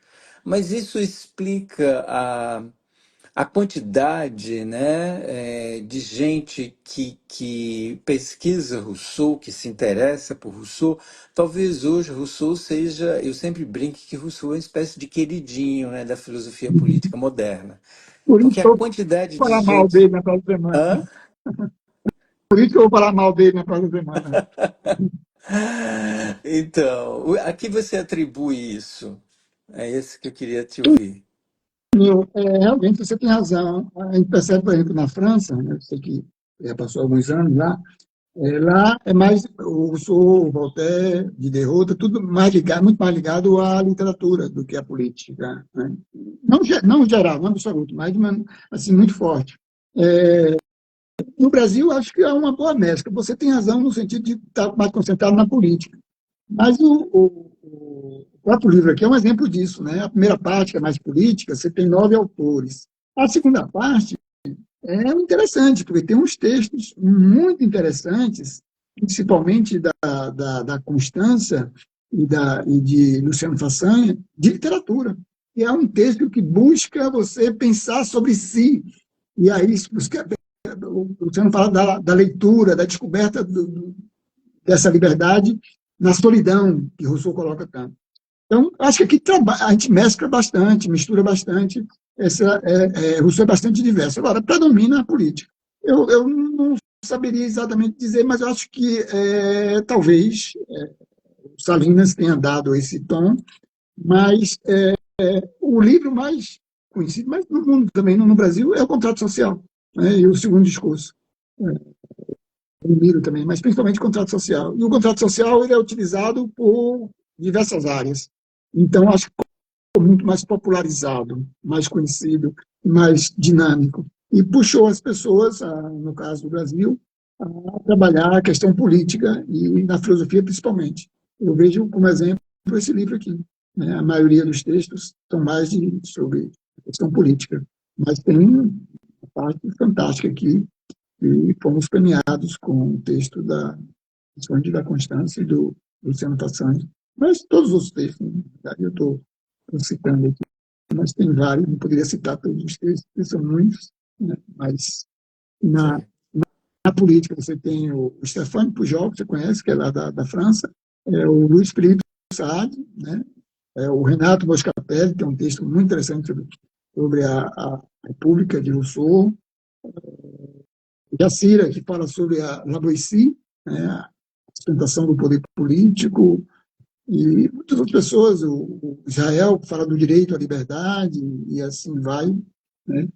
Mas isso explica a quantidade, né, de gente que pesquisa Rousseau, que se interessa por Rousseau. Talvez hoje Rousseau seja, eu sempre brinco que Rousseau é uma espécie de queridinho, né, da filosofia política moderna. Por isso Porque que a eu vou quantidade de falar mal gente. dele na próxima semana. Hã? Por isso que eu vou falar mal dele na próxima semana. Então, a que você atribui isso? É esse que eu queria te ouvir. Realmente você tem razão. A gente percebe, por exemplo, na França, né, eu sei que já passou alguns anos lá, lá é mais o Rousseau, o Voltaire, Diderot, tudo mais ligado, muito mais ligado à literatura do que à política, né? Não, não geral, não absoluto, mas assim, muito forte. No Brasil, acho que é uma boa mescla. Você tem razão no sentido de estar mais concentrado na política. Mas o próprio livro aqui é um exemplo disso, né? A primeira parte, que é mais política, você tem 9 autores. A segunda parte é interessante, porque tem uns textos muito interessantes, principalmente da Constância e de Luciano Façanha, de literatura. E é um texto que busca você pensar sobre si. E aí, o Luciano fala da leitura, da descoberta dessa liberdade na solidão, que Rousseau coloca tanto. Então, acho que aqui a gente mescla bastante, mistura bastante. Rousseau é bastante diverso. Agora, predomina a política. Eu não saberia exatamente dizer, mas eu acho que talvez o Salinas tenha dado esse tom, mas o livro mais conhecido, mas no mundo também, no Brasil, é o Contrato Social, né, e o Segundo Discurso. Eu miro também, mas principalmente o contrato social. E o contrato social ele é utilizado por diversas áreas. Então, acho que ficou muito mais popularizado, mais conhecido, mais dinâmico. E puxou as pessoas, no caso do Brasil, a trabalhar a questão política e na filosofia principalmente. Eu vejo como exemplo esse livro aqui, né? A maioria dos textos são mais sobre a questão política, mas tem uma parte fantástica aqui e fomos premiados com o texto principalmente da Constância e do Luciano Façanha. Mas todos os textos, na verdade, eu estou citando aqui, mas tem vários, não poderia citar todos os textos, porque são muitos, né? Mas na, Sim, na política você tem o Stéphane Pujol, que você conhece, que é lá da França, o Luiz Felipe Saad, né? O Renato Boscatelli, que é um texto muito interessante sobre a República de Rousseau, Jacira, que fala sobre a Lavoisier, né, a sustentação do poder político, e muitas outras pessoas, o Israel, que fala do direito à liberdade, e assim vai. Né?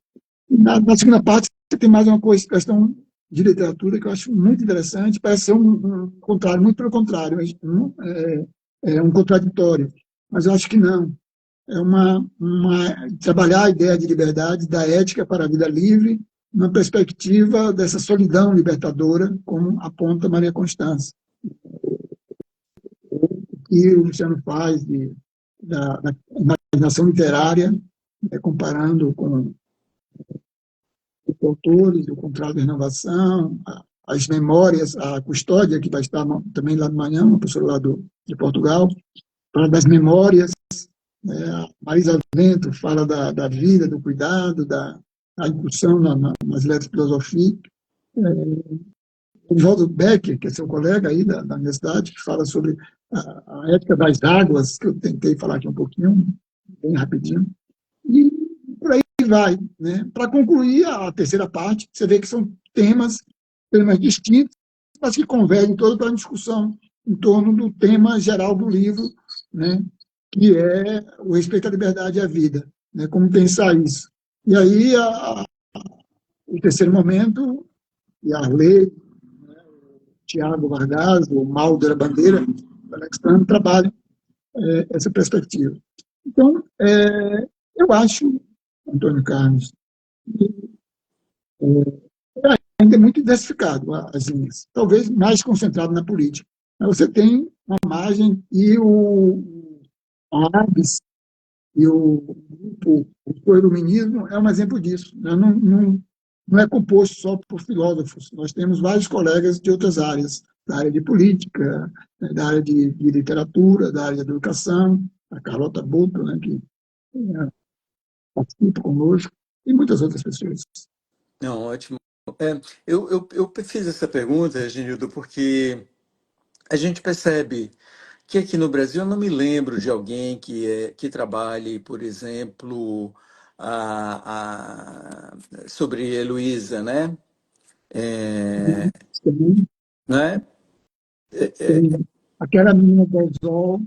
E na segunda parte, você tem mais uma questão de literatura que eu acho muito interessante, parece ser um contrário, muito pelo contrário, um contraditório, mas eu acho que não. É trabalhar a ideia de liberdade, da ética para a vida livre, na perspectiva dessa solidão libertadora, como aponta Maria Constância. O que o Luciano faz da imaginação literária, comparando com os autores, o contrato de renovação, as memórias, a Custódia, que vai estar também lá de manhã, uma pessoa lá de Portugal, fala das memórias. A Marisa Vento fala da vida, do cuidado, da incursão nas letras de filosofia. O Waldo Becker, que é seu colega aí da universidade, que fala sobre a ética das águas, que eu tentei falar aqui um pouquinho, bem rapidinho. E por aí vai, né? Para concluir a terceira parte, você vê que são temas distintos, mas que convergem toda para a discussão em torno do tema geral do livro, né? Que é o respeito à liberdade e à vida, né? Como pensar isso. E aí, o terceiro momento, e a Arley, Tiago Vargas, o Malder Bandeira, o Alex Trano, trabalham essa perspectiva. Então, eu acho, Antônio Carlos, ainda é muito diversificado as linhas, talvez mais concentrado na política. Mas você tem uma margem e a ABS e o grupo, o iluminismo é um exemplo disso. Né? Não é composto só por filósofos, nós temos vários colegas de outras áreas, da área de política, né, da área de literatura, da área de educação, a Carlota Boto, né, que participa conosco, e muitas outras pessoas. Não, ótimo. Eu fiz essa pergunta, Genildo, porque a gente percebe que aqui no Brasil eu não me lembro de alguém que trabalhe, por exemplo, sobre Heloísa, né? Também Né? tem aquela menina do Sol,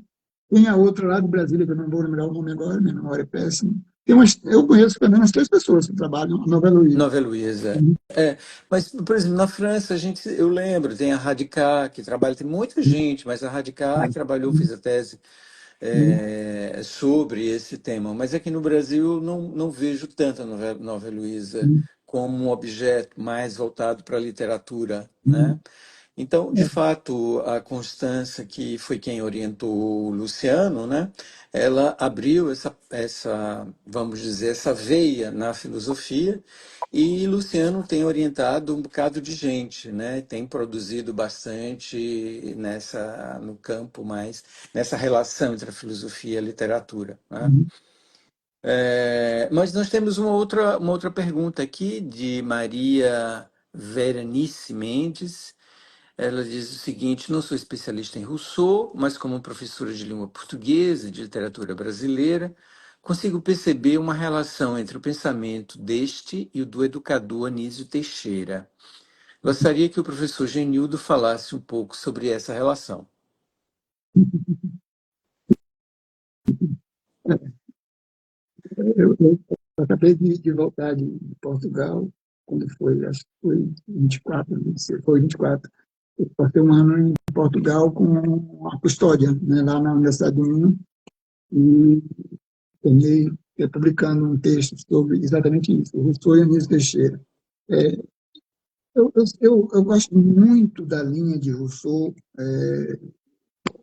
tem a outra lá de Brasília, que eu não vou lembrar o nome agora, minha memória é péssima. Eu conheço pelo menos 3 pessoas que trabalham na Nova Luísa. Nova Heloísa. Mas, por exemplo, na França, eu lembro, tem a Radicar, que trabalha, tem muita gente, mas a Radicar trabalhou, fez a tese sobre esse tema. Mas aqui no Brasil não vejo tanto a Nova Heloísa como um objeto mais voltado para a literatura, né? Então, de fato, a Constância, que foi quem orientou o Luciano, né, ela abriu vamos dizer, essa veia na filosofia, e Luciano tem orientado um bocado de gente, né, tem produzido bastante no campo mais, nessa relação entre a filosofia e a literatura, né? Mas nós temos uma outra pergunta aqui de Maria Veranice Mendes. Ela diz o seguinte: não sou especialista em Rousseau, mas como professora de língua portuguesa e de literatura brasileira, consigo perceber uma relação entre o pensamento deste e o do educador Anísio Teixeira. Gostaria que o professor Genildo falasse um pouco sobre essa relação. Eu acabei de voltar de Portugal, quando foi, acho que foi 24, não sei, foi 24. Eu passei um ano em Portugal com a custódia, né, lá na Universidade do Minho, e terminei publicando um texto sobre exatamente isso, o Rousseau e Anísio Teixeira. É, eu gosto muito da linha de Rousseau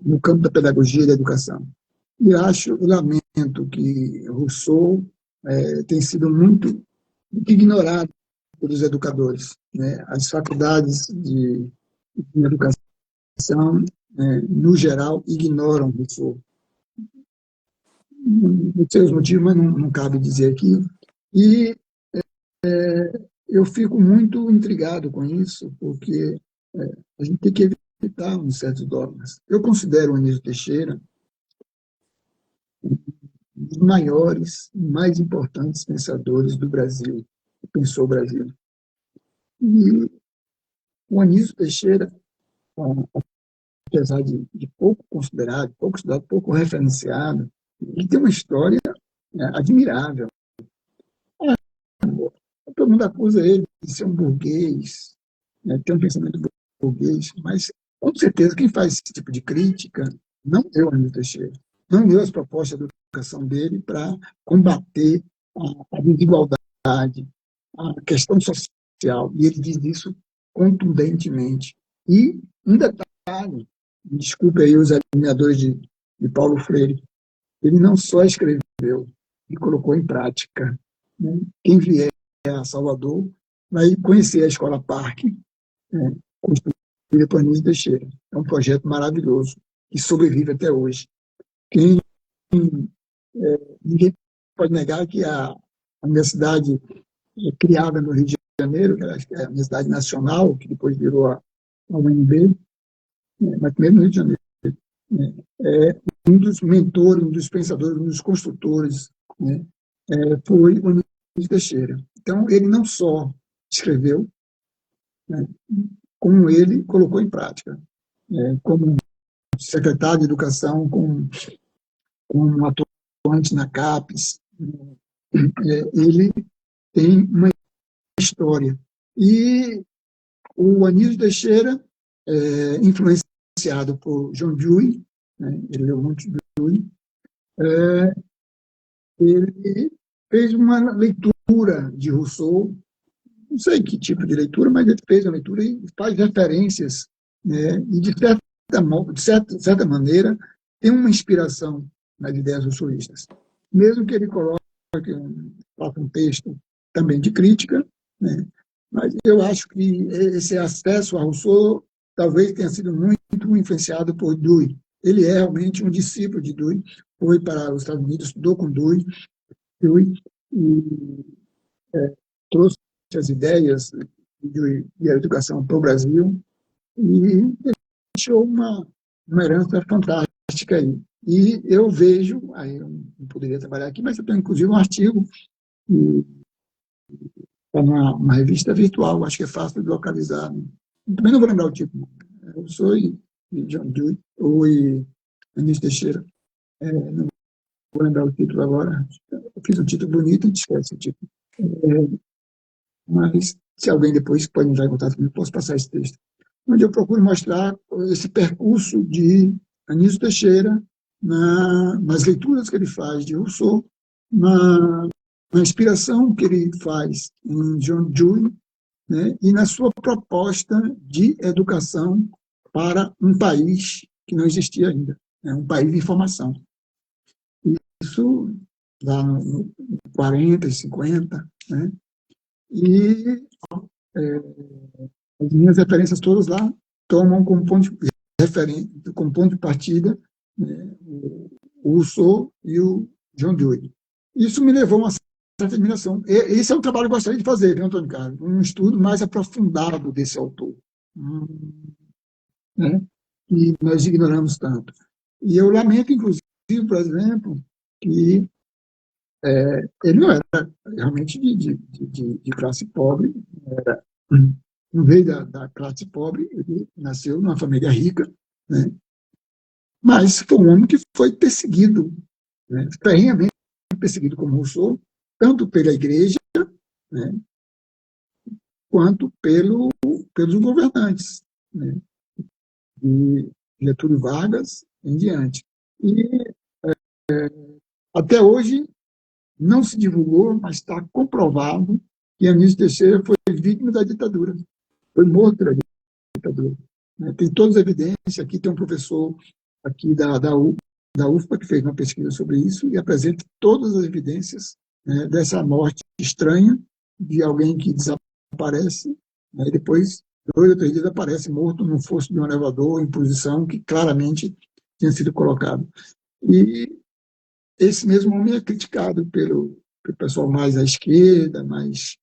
no campo da pedagogia e da educação. E lamento que Rousseau tem sido muito ignorado pelos educadores, né? As faculdades de educação, no geral, ignoram Rousseau. Não sei os motivos, mas não cabe dizer aqui. E eu fico muito intrigado com isso, porque a gente tem que evitar uns certos dogmas. Eu considero o Anísio Teixeira um dos maiores e mais importantes pensadores do Brasil, que pensou o Brasil. E o Anísio Teixeira, apesar de pouco considerado, pouco estudado, pouco referenciado, ele tem uma história admirável. Todo mundo acusa ele de ser um burguês, né, ter um pensamento burguês, mas com certeza quem faz esse tipo de crítica não leu Anísio Teixeira, não leu as propostas de educação dele para combater a desigualdade, a questão social, e ele diz isso contundentemente. E um detalhe, desculpe aí os admiradores de Paulo Freire, ele não só escreveu, ele colocou em prática. Né? Quem vier a Salvador vai conhecer a Escola Parque, construída por Anísio Teixeira. É um projeto maravilhoso, que sobrevive até hoje. Quem, ninguém pode negar que a universidade criada no Rio de Janeiro, que é a Universidade Nacional, que depois virou a UNB, mas primeiro no Rio de Janeiro, é um dos mentores, um dos pensadores, um dos construtores, né, foi o Teixeira. Então, ele não só escreveu, né, como ele colocou em prática. Como secretário de Educação, como atuante na CAPES, ele tem uma história. E o Anísio Teixeira, influenciado por John Dewey, né, ele leu muito Dewey, ele fez uma leitura de Rousseau, não sei que tipo de leitura, mas ele fez a leitura e faz referências, né, e de certa maneira tem uma inspiração nas ideias rousseauistas. Mesmo que ele coloque faça um texto também de crítica, né, mas eu acho que esse acesso a Rousseau talvez tenha sido muito influenciado por Dewey. Ele é realmente um discípulo de Dewey, foi para os Estados Unidos, estudou com Dewey e trouxe as ideias de educação para o Brasil e deixou uma herança fantástica aí. E eu vejo, aí eu não poderia trabalhar aqui, mas eu tenho inclusive um artigo para uma revista virtual, acho que é fácil de localizar. Também não vou lembrar o título. Eu sou John Dewey, ou Anísio Teixeira. Não vou lembrar o título agora. Eu fiz um título bonito e esquece o título. Mas, se alguém depois pode entrar em contato comigo, posso passar esse texto. Onde eu procuro mostrar esse percurso de Anísio Teixeira nas leituras que ele faz de Rousseau, na inspiração que ele faz em John Dewey, né, e na sua proposta de educação para um país que não existia ainda, né, um país de informação. Isso lá no 40 e 50, né, e as minhas referências todas lá tomam como ponto de como ponto de partida, né, o Rousseau e o John Dewey. Isso me levou a uma certa admiração. Esse é o trabalho que eu gostaria de fazer, viu, Antônio Carlos? Um estudo mais aprofundado desse autor, né, que nós ignoramos tanto. E eu lamento, inclusive, por exemplo, que ele não era realmente de classe pobre, era, não veio da classe pobre, ele nasceu numa família rica, né? Mas foi um homem que foi perseguido, né? Ferrenhamente perseguido como Rousseau, tanto pela igreja, né, quanto pelos governantes, né, de Getúlio Vargas em diante. E até hoje não se divulgou, mas está comprovado que Anísio Teixeira foi vítima da ditadura, foi morto da ditadura. Tem todas as evidências, aqui tem um professor aqui da UFPA que fez uma pesquisa sobre isso e apresenta todas as evidências, né, dessa morte estranha de alguém que desaparece, né, e depois, 2 ou 3 dias, aparece morto num fosso de um elevador em posição que claramente tinha sido colocado. E esse mesmo homem é criticado pelo pessoal mais à esquerda, mais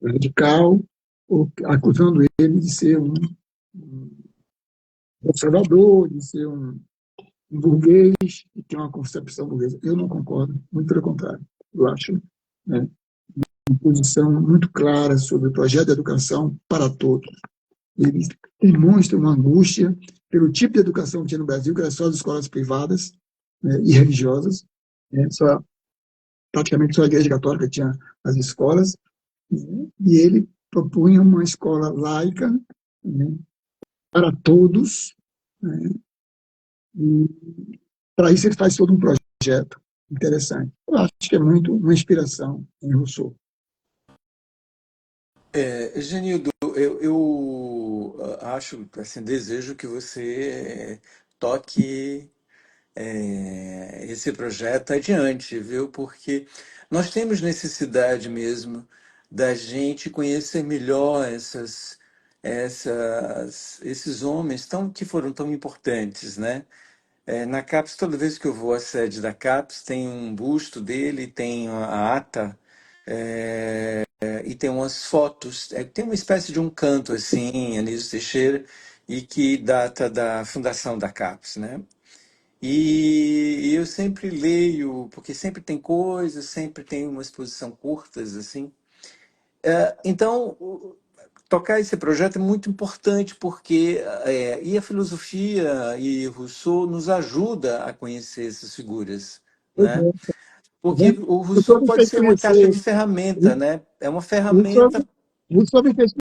radical, acusando ele de ser um conservador, de ser um burguês, e tem uma concepção burguesa. Eu não concordo, muito pelo contrário. Eu acho, né, uma posição muito clara sobre o projeto de educação para todos. Ele demonstra uma angústia pelo tipo de educação que tinha no Brasil, que era só as escolas privadas, né, e religiosas, né, praticamente só a Igreja Católica tinha as escolas, né, e ele propunha uma escola laica, né, para todos, né, e para isso ele faz todo um projeto interessante. Eu acho que é muito uma inspiração em Rousseau. Genildo, eu acho, assim, desejo que você toque esse projeto adiante, viu? Porque nós temos necessidade mesmo da gente conhecer melhor esses homens que foram tão importantes, né? Na CAPES, toda vez que eu vou à sede da CAPES, tem um busto dele, tem a ata, e tem umas fotos. Tem uma espécie de um canto assim, Anísio Teixeira, e que data da fundação da CAPES, né? E eu sempre leio, porque sempre tem coisas, sempre tem uma exposição curtas, assim. Então, tocar esse projeto é muito importante, porque e a filosofia e Rousseau nos ajuda a conhecer essas figuras, Pois né? é, tá Porque vendo? o O Rousseau senhor me pode fez ser uma caixa conhecer, de ferramenta, né? É uma o senhor, ferramenta. o senhor me fez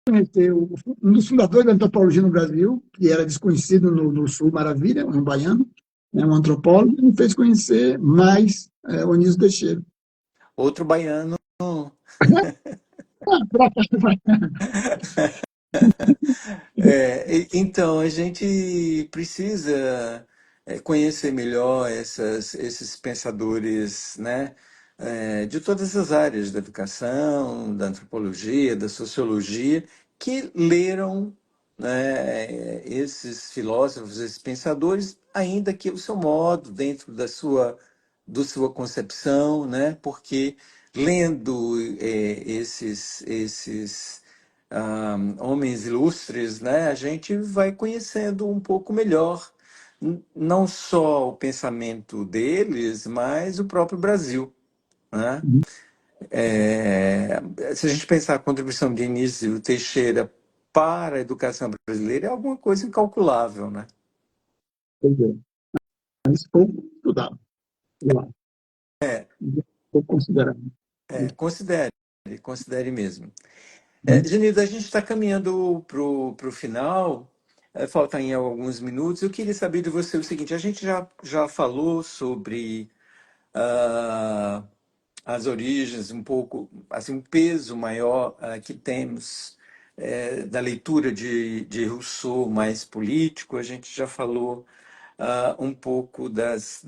conhecer um dos fundadores da antropologia no Brasil, que era desconhecido no Sul, Maravilha, um baiano, né, um antropólogo, e me fez conhecer mais Onísio Teixeira. Outro baiano. Ah, por acaso, Então, a gente precisa conhecer melhor esses pensadores, né, de todas as áreas da educação, da antropologia, da sociologia, que leram, né, esses filósofos, esses pensadores, ainda que o seu modo, dentro do sua concepção, né, porque lendo esses homens ilustres, né, a gente vai conhecendo um pouco melhor não só o pensamento deles, mas o próprio Brasil, né? Se a gente pensar a contribuição de Anísio Teixeira para a educação brasileira, é alguma coisa incalculável, né? mas pouco estudado, eu acho, pouco considerado. Considere, considere mesmo. Né? Genildo, a gente está caminhando para o final, faltam aí alguns minutos. Eu queria saber de você o seguinte: a gente já falou sobre ah, as origens, um pouco, assim, um peso maior que temos da leitura de Rousseau mais político. A gente já falou um pouco das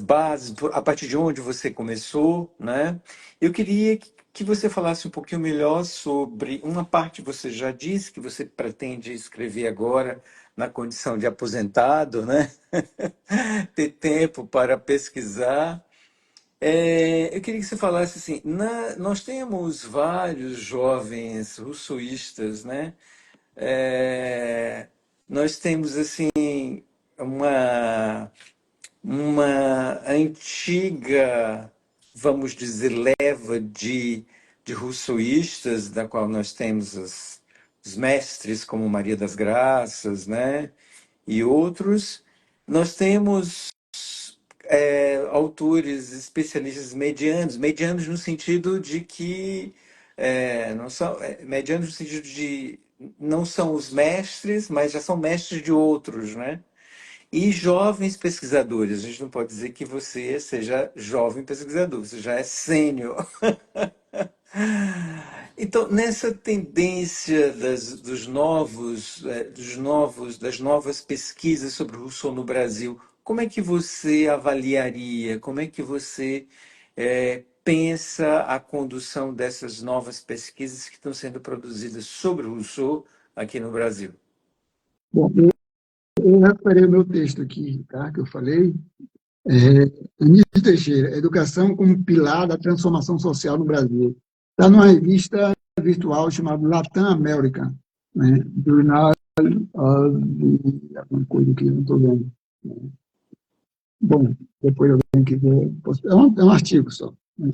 bases, a partir de onde você começou, né? Eu queria que você falasse um pouquinho melhor sobre uma parte que você já disse que você pretende escrever agora na condição de aposentado, né? Ter tempo para pesquisar. Eu queria que você falasse assim, nós temos vários jovens russoístas, né? É, nós temos assim uma uma antiga, vamos dizer, leva de russoístas, da qual nós temos os mestres como Maria das Graças, né? E outros. Nós temos autores especialistas medianos, medianos no sentido de que não são medianos no sentido de não são os mestres, mas já são mestres de outros, né? E jovens pesquisadores, a gente não pode dizer que você seja jovem pesquisador, você já é sênior. Então, nessa tendência das novas pesquisas sobre Rousseau no Brasil, como é que você avaliaria, como é que você pensa a condução dessas novas pesquisas que estão sendo produzidas sobre Rousseau aqui no Brasil? Bom, eu reparei o meu texto aqui, tá, que eu falei, Anísio Teixeira, Educação como Pilar da Transformação Social no Brasil. Está numa revista virtual chamada Latam America, né, Journal de alguma coisa que eu não estou vendo. Bom, depois alguém quiser. É um artigo só. Né?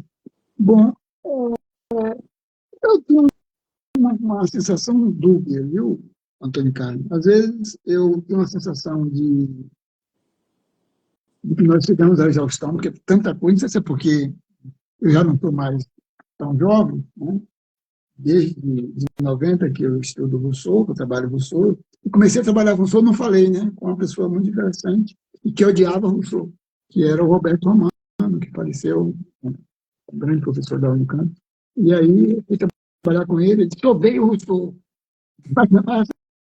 Bom, eu tenho uma sensação dúbia, viu, Antônio Carlos? Às vezes eu tenho uma sensação de que nós chegamos à exaustão, porque tanta coisa, não sei se é porque eu já não estou mais tão jovem, né? Desde de 90 que eu estudo Rousseau, que eu trabalho Rousseau, e comecei a trabalhar Rousseau, não falei, né, com uma pessoa muito interessante e que odiava Rousseau, que era o Roberto Romano, que faleceu, um grande professor da Unicamp. E aí eu fui trabalhar com ele, ele disse, odeio Rousseau, mas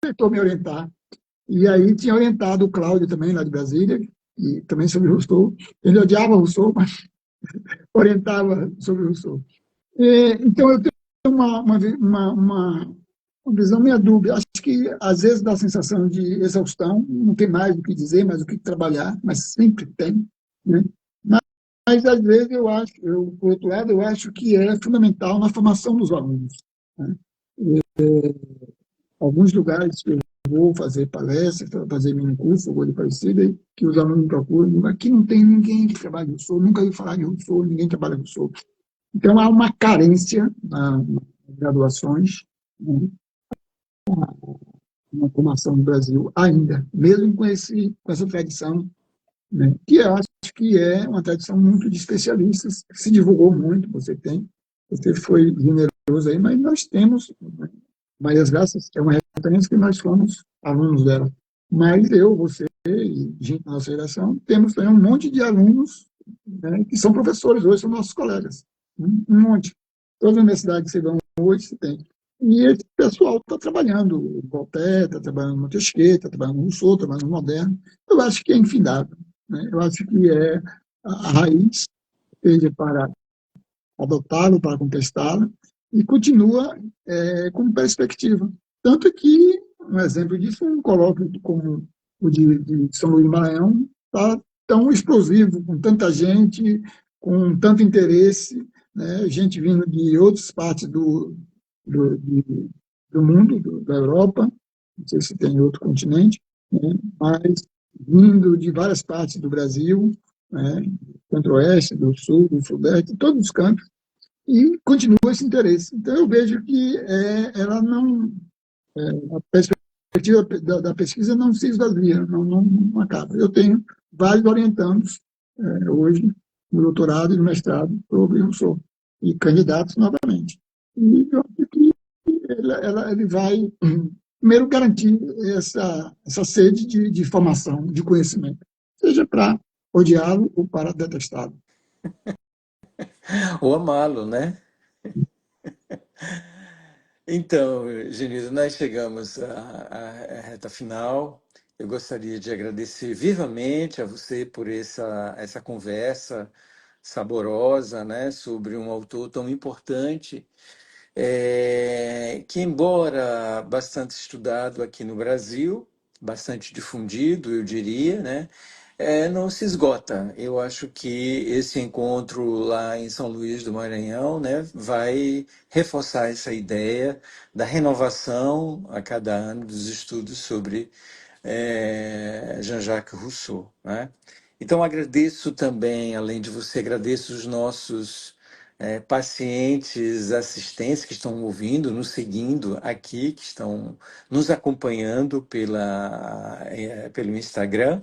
tentou me orientar. E aí tinha orientado o Cláudio também, lá de Brasília, e também sobre Rousseau. Ele odiava Rousseau, mas orientava sobre Rousseau. Então, eu tenho uma visão meio dúbia. Acho que, às vezes, dá a sensação de exaustão, não tem mais o que dizer, mais o que trabalhar, mas sempre tem. Né? Mas, às vezes, por outro lado, eu acho que é fundamental na formação dos alunos. Né? Alguns lugares que eu vou fazer palestras, fazer mini curso, coisa parecida, e que os alunos procuram. Aqui não tem ninguém que trabalha com Rousseau, nunca ouvi falar de Rousseau, ninguém trabalha com Rousseau. Então, há uma carência nas graduações, né, na formação no Brasil ainda, mesmo com essa tradição, né, que eu acho que é uma tradição muito de especialistas, que se divulgou muito, você foi generoso aí, mas nós temos, né, Maria das Graças é uma referência que nós somos alunos dela. Mas eu, você e gente da nossa geração, temos também um monte de alunos, né, que são professores hoje, são nossos colegas. Um monte. Toda a universidade que você vê hoje, você tem. E esse pessoal está trabalhando, o Voltaire está trabalhando no Montesquieu, está trabalhando no Rousseau, está trabalhando no Moderno. Eu acho que é infindável. Né? Eu acho que é a raiz, seja para adotá-lo, para contestá-lo, e continua com perspectiva. Tanto que, um exemplo disso, um colóquio como o de São Luís do Maranhão está tão explosivo, com tanta gente, com tanto interesse, né? Gente vindo de outras partes do, do mundo, da Europa, não sei se tem outro continente, né? Mas vindo de várias partes do Brasil, né? Centro-Oeste, do Sul, do Sudeste, todos os cantos, e continua esse interesse. Então, eu vejo que ela não, a perspectiva da pesquisa não se esvazia, não acaba. Eu tenho vários orientandos hoje, no doutorado e no mestrado, sobre Rousseau, e candidatos novamente. E eu acho que ele vai, primeiro, garantir essa sede de formação, de conhecimento, seja para odiá-lo ou para detestá-lo. Ou amá-lo, né? Então, Genildo, nós chegamos à reta final. Eu gostaria de agradecer vivamente a você por essa conversa saborosa, né, sobre um autor tão importante, que, embora bastante estudado aqui no Brasil, bastante difundido, eu diria, né, não se esgota. Eu acho que esse encontro lá em São Luís do Maranhão, né, vai reforçar essa ideia da renovação a cada ano dos estudos sobre Jean-Jacques Rousseau, né? Então, agradeço também, além de você, agradeço os nossos pacientes, assistentes que estão ouvindo, nos seguindo aqui, que estão nos acompanhando pelo Instagram.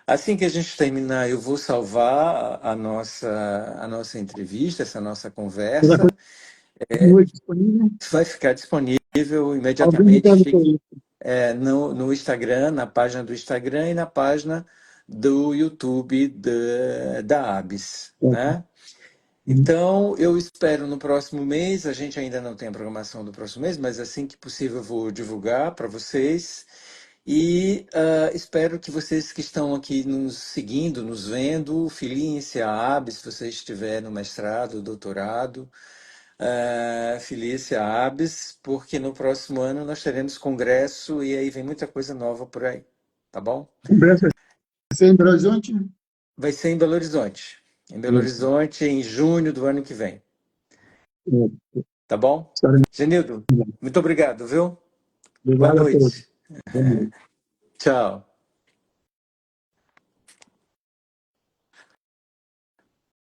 Assim que a gente terminar, eu vou salvar a nossa entrevista, essa nossa Ela conversa. continua disponível. Vai ficar disponível Alguém me imediatamente. perguntou Fique isso. no Instagram, na página do Instagram e na página do YouTube da ABS, né? Então, eu espero no próximo mês, a gente ainda não tem a programação do próximo mês, mas assim que possível eu vou divulgar para vocês. E espero que vocês que estão aqui nos seguindo, nos vendo, filiem-se à ABS, se você estiver no mestrado, doutorado, filie-se à ABS, porque no próximo ano nós teremos congresso e aí vem muita coisa nova por aí, tá bom? Conversa em Belo Horizonte? Vai ser em Belo Horizonte. Em Belo Isso. Horizonte, em junho do ano que vem. É, Tá bom? estaremos Genildo, lá. muito obrigado, viu? Boa Obrigado a todos. noite. Boa noite. Tchau.